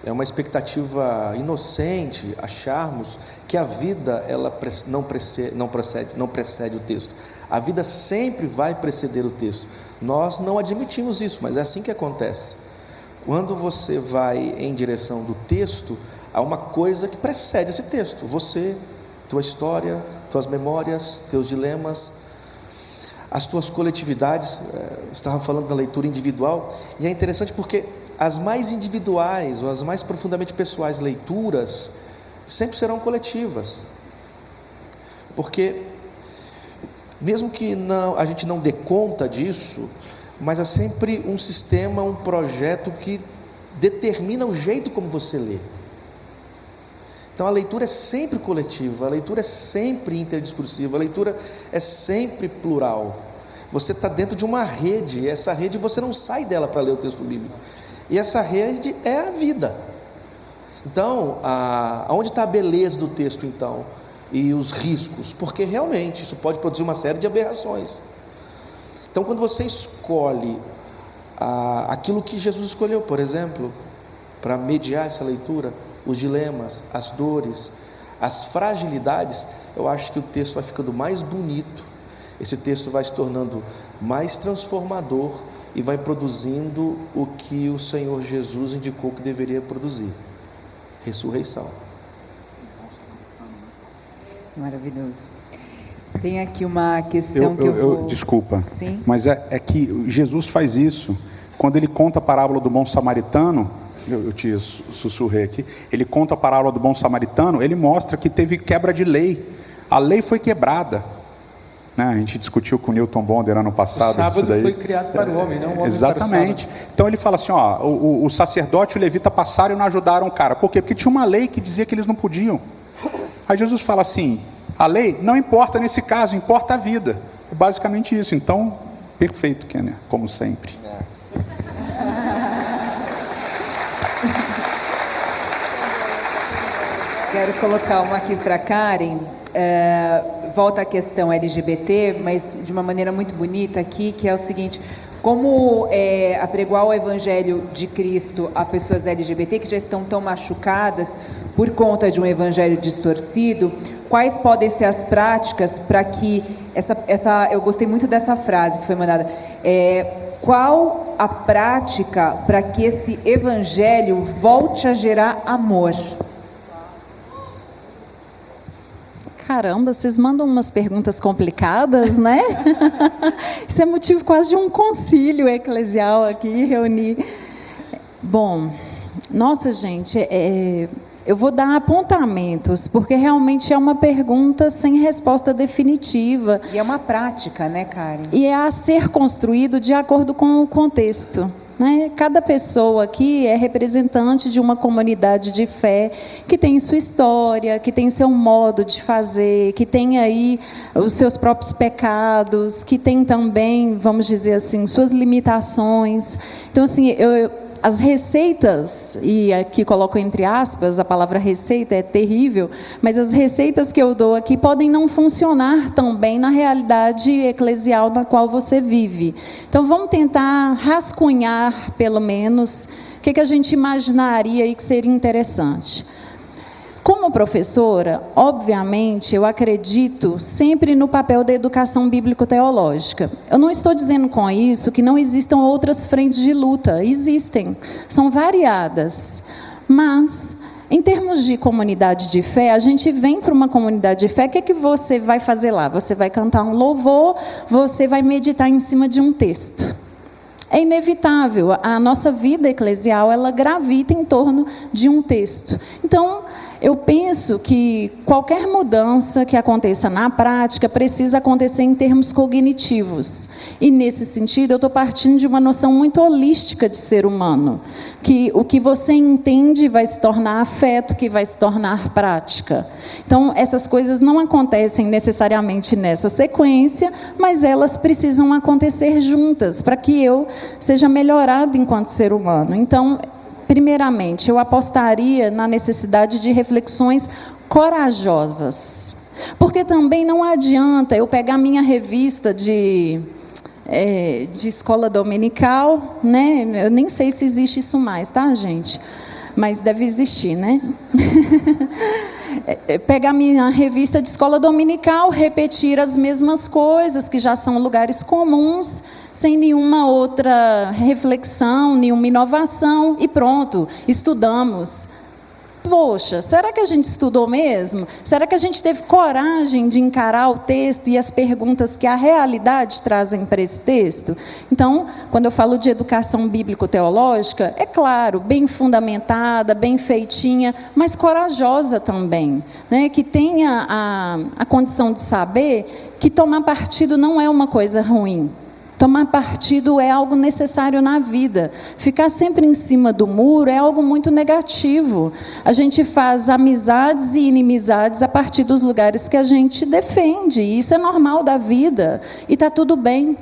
é uma expectativa inocente acharmos que a vida ela não precede o texto. A vida sempre vai preceder o texto. Nós não admitimos isso, mas é assim que acontece. Quando você vai em direção do texto, há uma coisa que precede esse texto. Você, tua história, tuas memórias, teus dilemas, as tuas coletividades. Eu estava falando da leitura individual, e é interessante porque as mais individuais ou as mais profundamente pessoais leituras sempre serão coletivas, porque mesmo que a gente não dê conta disso, mas é sempre um sistema, um projeto que determina o jeito como você lê. Então a leitura é sempre coletiva, a leitura é sempre interdiscursiva, a leitura é sempre plural. Você está dentro de uma rede, e essa rede você não sai dela para ler o texto bíblico, e essa rede é a vida. Então, aonde está a beleza do texto então? E os riscos? Porque realmente isso pode produzir uma série de aberrações. Então, quando você escolhe aquilo que Jesus escolheu, por exemplo, para mediar essa leitura, os dilemas, as dores, as fragilidades, eu acho que o texto vai ficando mais bonito, esse texto vai se tornando mais transformador e vai produzindo o que o Senhor Jesus indicou que deveria produzir: ressurreição. Maravilhoso. Tem aqui uma questão que eu vou... Desculpa. Sim? Mas é que Jesus faz isso quando ele conta a parábola do bom samaritano. Eu te sussurrei aqui. Ele conta a parábola do bom samaritano. Ele mostra que teve quebra de lei. A lei foi quebrada, né? A gente discutiu com o Newton Bonder ano passado. O sábado isso daí foi criado para o homem, não o homem exatamente. para o sábado. Então ele fala assim, o sacerdote e o levita passaram e não ajudaram o cara. Por quê? Porque tinha uma lei que dizia que eles não podiam. Aí Jesus fala assim: a lei não importa nesse caso, importa a vida. É basicamente isso. Então, perfeito, Kenner, como sempre. Quero colocar uma aqui para Karen. Volta à questão LGBT, mas de uma maneira muito bonita aqui, que é o seguinte: como apregoar o Evangelho de Cristo a pessoas LGBT que já estão tão machucadas por conta de um Evangelho distorcido, quais podem ser as práticas para que eu gostei muito dessa frase que foi mandada, qual a prática para que esse Evangelho volte a gerar amor? Caramba, vocês mandam umas perguntas complicadas, né? Isso é motivo quase de um concílio eclesial aqui, reunir. Bom, nossa gente, eu vou dar apontamentos, porque realmente é uma pergunta sem resposta definitiva. E é uma prática, né, Karen? E é a ser construído de acordo com o contexto. Né? Cada pessoa aqui é representante de uma comunidade de fé que tem sua história, que tem seu modo de fazer, que tem aí os seus próprios pecados, que tem também, vamos dizer assim, suas limitações. Então, assim, as receitas, e aqui coloco entre aspas, a palavra receita é terrível, mas as receitas que eu dou aqui podem não funcionar tão bem na realidade eclesial na qual você vive. Então vamos tentar rascunhar, pelo menos, o que a gente imaginaria aí que seria interessante. Como professora, obviamente, eu acredito sempre no papel da educação bíblico-teológica. Eu não estou dizendo com isso que não existam outras frentes de luta. Existem, são variadas. Mas, em termos de comunidade de fé, a gente vem para uma comunidade de fé, o que você vai fazer lá? Você vai cantar um louvor, você vai meditar em cima de um texto. É inevitável, a nossa vida eclesial, ela gravita em torno de um texto. Então, eu penso que qualquer mudança que aconteça na prática precisa acontecer em termos cognitivos. E, nesse sentido, eu estou partindo de uma noção muito holística de ser humano, que o que você entende vai se tornar afeto, que vai se tornar prática. Então, essas coisas não acontecem necessariamente nessa sequência, mas elas precisam acontecer juntas, para que eu seja melhorado enquanto ser humano. Então, primeiramente, eu apostaria na necessidade de reflexões corajosas. Porque também não adianta eu pegar minha revista de escola dominical, né? Eu nem sei se existe isso mais, tá, gente? mas deve existir, né? Pegar minha revista de escola dominical, repetir as mesmas coisas, que já são lugares comuns, sem nenhuma outra reflexão, nenhuma inovação, e pronto, estudamos. Poxa, será que a gente estudou mesmo? Será que a gente teve coragem de encarar o texto e as perguntas que a realidade trazem para esse texto? Então, quando eu falo de educação bíblico-teológica, é claro, bem fundamentada, bem feitinha, mas corajosa também, né? Que tenha a condição de saber que tomar partido não é uma coisa ruim. Tomar partido é algo necessário na vida. Ficar sempre em cima do muro é algo muito negativo. A gente faz amizades e inimizades a partir dos lugares que a gente defende. E isso é normal da vida. E está tudo bem.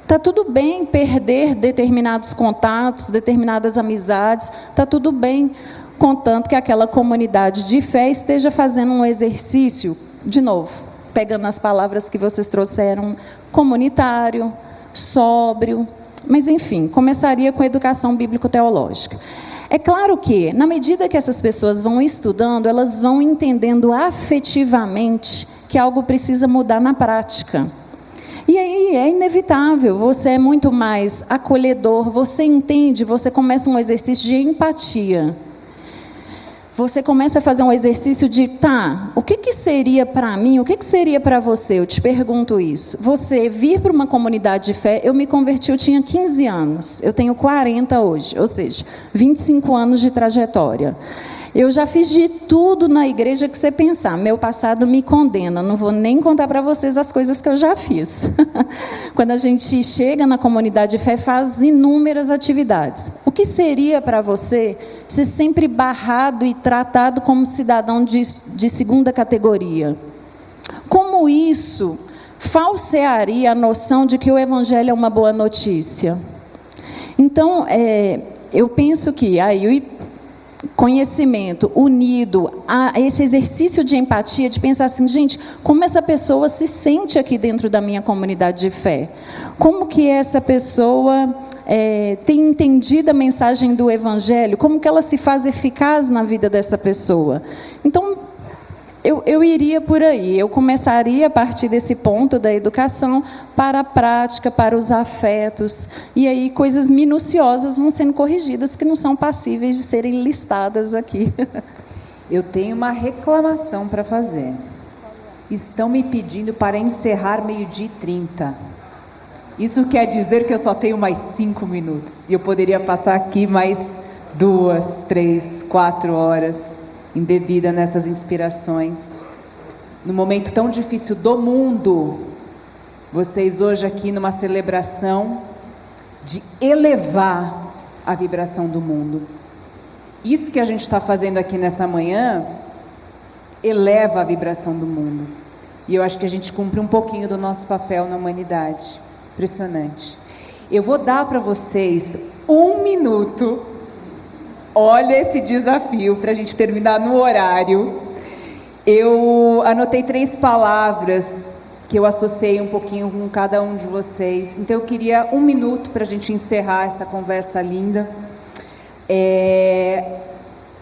Está tudo bem perder determinados contatos, determinadas amizades. Está tudo bem, contanto que aquela comunidade de fé esteja fazendo um exercício, de novo, pegando as palavras que vocês trouxeram, comunitário, sóbrio, mas enfim, começaria com a educação bíblico-teológica. É claro que, na medida que essas pessoas vão estudando, elas vão entendendo afetivamente que algo precisa mudar na prática. E aí é inevitável, você é muito mais acolhedor, você entende, você começa um exercício de empatia. Você começa a fazer um exercício de, o que seria para mim, o que seria para você? Eu te pergunto isso. Você vir para uma comunidade de fé, eu me converti, eu tinha 15 anos, eu tenho 40 hoje, ou seja, 25 anos de trajetória. Eu já fiz de tudo na igreja que você pensar, meu passado me condena, não vou nem contar para vocês as coisas que eu já fiz. Quando a gente chega na comunidade de fé, faz inúmeras atividades. O que seria para você ser sempre barrado e tratado como cidadão de segunda categoria? Como isso falsearia a noção de que o Evangelho é uma boa notícia? Então, eu penso que aí conhecimento unido a esse exercício de empatia, de pensar assim, gente, como essa pessoa se sente aqui dentro da minha comunidade de fé? Como que essa pessoa tem entendido a mensagem do Evangelho? Como que ela se faz eficaz na vida dessa pessoa? Então, eu iria por aí, eu começaria a partir desse ponto da educação para a prática, para os afetos, e aí coisas minuciosas vão sendo corrigidas que não são passíveis de serem listadas aqui. Eu tenho uma reclamação para fazer. Estão me pedindo para encerrar 12h30. Isso quer dizer que eu só tenho mais 5 minutos, e eu poderia passar aqui mais 2, 3, 4 horas, embebida nessas inspirações. No momento tão difícil do mundo, vocês hoje aqui numa celebração de elevar a vibração do mundo. Isso que a gente está fazendo aqui nessa manhã, eleva a vibração do mundo. E eu acho que a gente cumpre um pouquinho do nosso papel na humanidade. Impressionante. Eu vou dar para vocês 1 minuto. Olha esse desafio para a gente terminar no horário. Eu anotei 3 palavras que eu associei um pouquinho com cada um de vocês. Então eu queria 1 minuto para a gente encerrar essa conversa linda.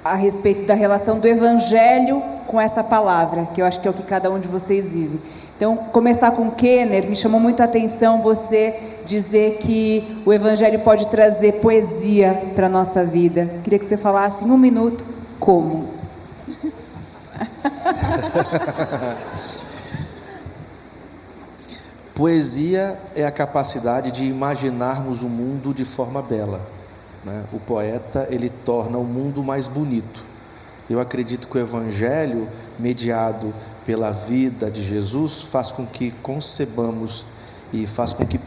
A respeito da relação do Evangelho com essa palavra, que eu acho que é o que cada um de vocês vive. Então, começar com Kenner, me chamou muito a atenção você dizer que o Evangelho pode trazer poesia para a nossa vida. Queria que você falasse em 1 minuto como. Poesia é a capacidade de imaginarmos o mundo de forma bela, né? O poeta, ele torna o mundo mais bonito. Eu acredito que o Evangelho, mediado pela vida de Jesus, faz com que concebamos e faz com que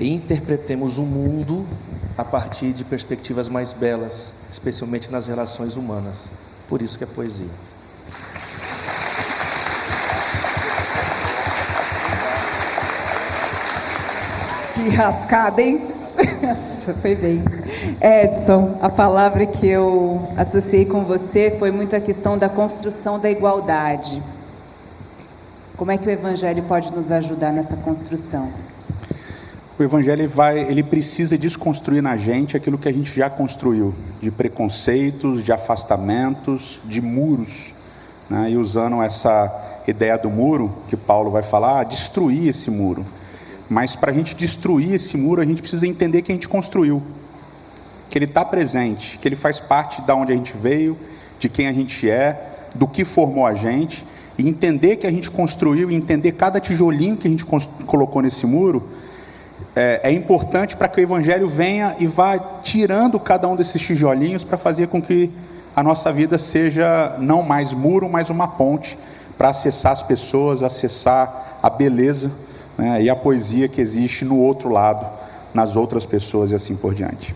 interpretemos o mundo a partir de perspectivas mais belas, especialmente nas relações humanas. Por isso que é poesia. Que rascada, hein? Isso foi bem. Edson, a palavra que eu associei com você foi muito a questão da construção da igualdade. Como é que o Evangelho pode nos ajudar nessa construção? O Evangelho ele precisa desconstruir na gente aquilo que a gente já construiu, de preconceitos, de afastamentos, de muros, né? E usando essa ideia do muro, que Paulo vai falar, destruir esse muro. Mas para a gente destruir esse muro, a gente precisa entender que a gente construiu, que ele está presente, que ele faz parte de onde a gente veio, de quem a gente é, do que formou a gente, e entender que a gente construiu, e entender cada tijolinho que a gente colocou nesse muro, é importante para que o Evangelho venha e vá tirando cada um desses tijolinhos para fazer com que a nossa vida seja não mais muro, mas uma ponte para acessar as pessoas, acessar a beleza, né, e a poesia que existe no outro lado, nas outras pessoas e assim por diante.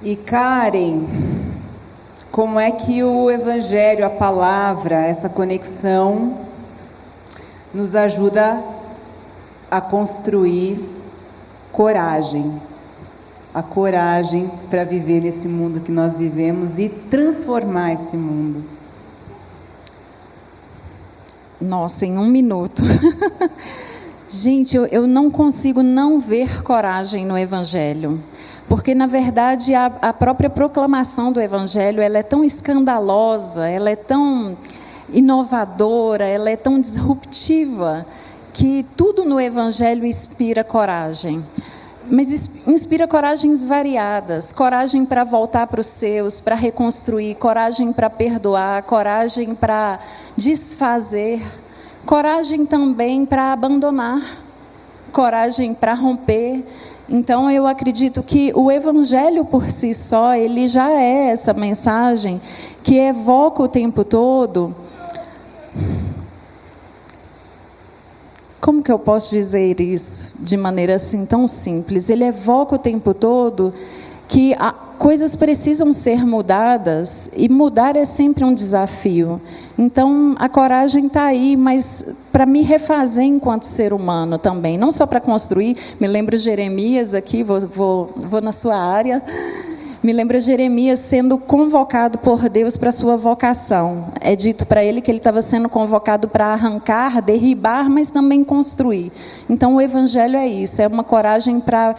E Karen, como é que o Evangelho, a palavra, essa conexão nos ajuda a construir coragem, a coragem para viver nesse mundo que nós vivemos e transformar esse mundo? Nossa, em 1 minuto. Gente, eu não consigo não ver coragem no Evangelho. Porque, na verdade, a própria proclamação do Evangelho, ela é tão escandalosa, ela é tão inovadora, ela é tão disruptiva, que tudo no Evangelho inspira coragem. Mas inspira coragens variadas, coragem para voltar para os seus, para reconstruir, coragem para perdoar, coragem para desfazer, coragem também para abandonar, coragem para romper. Então, eu acredito que o Evangelho por si só, ele já é essa mensagem que evoca o tempo todo. Como que eu posso dizer isso de maneira assim tão simples? Ele evoca o tempo todo que coisas precisam ser mudadas, e mudar é sempre um desafio. Então, a coragem está aí, mas para me refazer enquanto ser humano também, não só para construir. Me lembro Jeremias aqui, vou na sua área, me lembro Jeremias sendo convocado por Deus para a sua vocação. É dito para ele que ele estava sendo convocado para arrancar, derribar, mas também construir. Então, o Evangelho é isso, é uma coragem para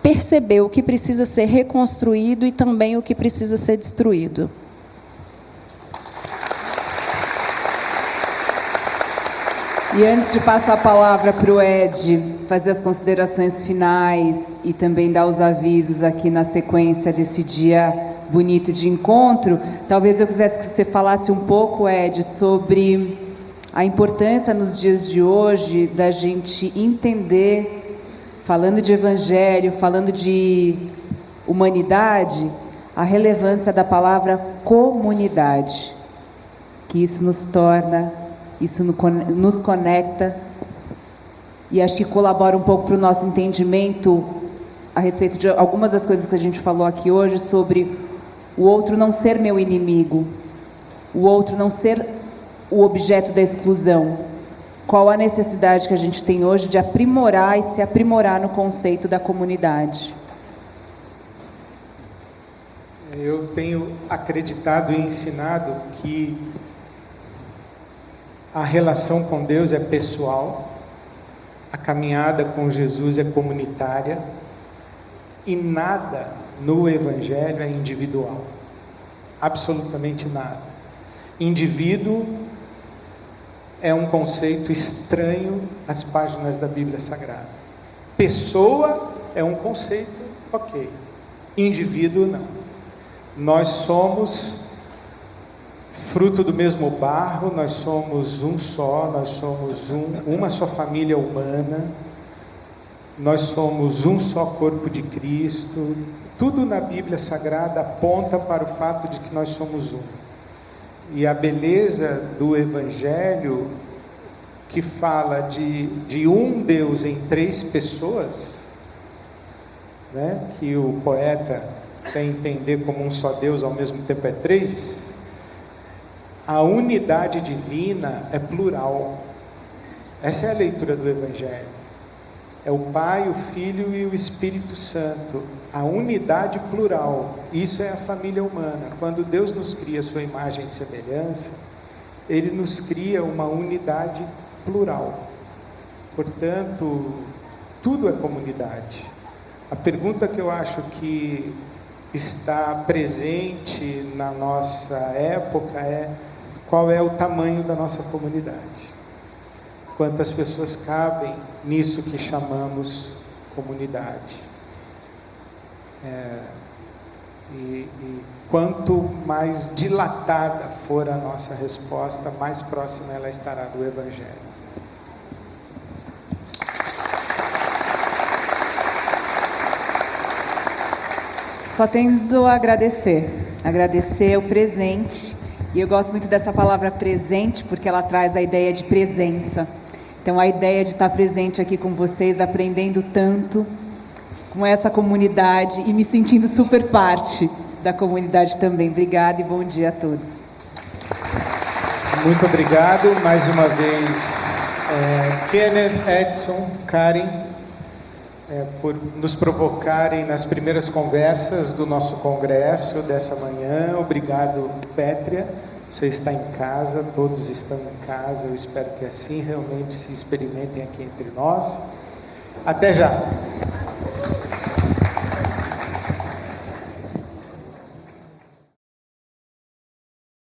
perceber o que precisa ser reconstruído e também o que precisa ser destruído. E antes de passar a palavra para o Ed, fazer as considerações finais e também dar os avisos aqui na sequência desse dia bonito de encontro, talvez eu quisesse que você falasse um pouco, Ed, sobre a importância nos dias de hoje da gente entender, falando de Evangelho, falando de humanidade, a relevância da palavra comunidade, que isso nos torna, isso nos conecta, e acho que colabora um pouco para o nosso entendimento a respeito de algumas das coisas que a gente falou aqui hoje, sobre o outro não ser meu inimigo, o outro não ser o objeto da exclusão. Qual a necessidade que a gente tem hoje de aprimorar e se aprimorar no conceito da comunidade? Eu tenho acreditado e ensinado que a relação com Deus é pessoal, a caminhada com Jesus é comunitária, e nada no Evangelho é individual, absolutamente nada. Indivíduo é um conceito estranho às páginas da Bíblia Sagrada. Pessoa é um conceito, ok. Indivíduo, não. Nós somos fruto do mesmo barro, nós somos um só, nós somos uma só família humana, nós somos um só corpo de Cristo. Tudo na Bíblia Sagrada aponta para o fato de que nós somos um. E a beleza do Evangelho, que fala de um Deus em 3 pessoas, né, que o poeta quer entender como um só Deus, ao mesmo tempo é 3, a unidade divina é plural. Essa é a leitura do Evangelho. É o Pai, o Filho e o Espírito Santo. A unidade plural. Isso é a família humana. Quando Deus nos cria a sua imagem e semelhança, ele nos cria uma unidade plural. Portanto, tudo é comunidade. A pergunta que eu acho que está presente na nossa época é: qual é o tamanho da nossa comunidade? Quantas pessoas cabem nisso que chamamos comunidade? E quanto mais dilatada for a nossa resposta, mais próxima ela estará do Evangelho. Só tendo a agradecer o presente, e eu gosto muito dessa palavra presente, porque ela traz a ideia de presença. Então a ideia de estar presente aqui com vocês, aprendendo tanto com essa comunidade e me sentindo super parte da comunidade também. Obrigada e bom dia a todos. Muito obrigado mais uma vez, Kenner, Edson, Karen, por nos provocarem nas primeiras conversas do nosso congresso dessa manhã. Obrigado, Pétria. Você está em casa, todos estão em casa. Eu espero que assim realmente se experimentem aqui entre nós. Até já!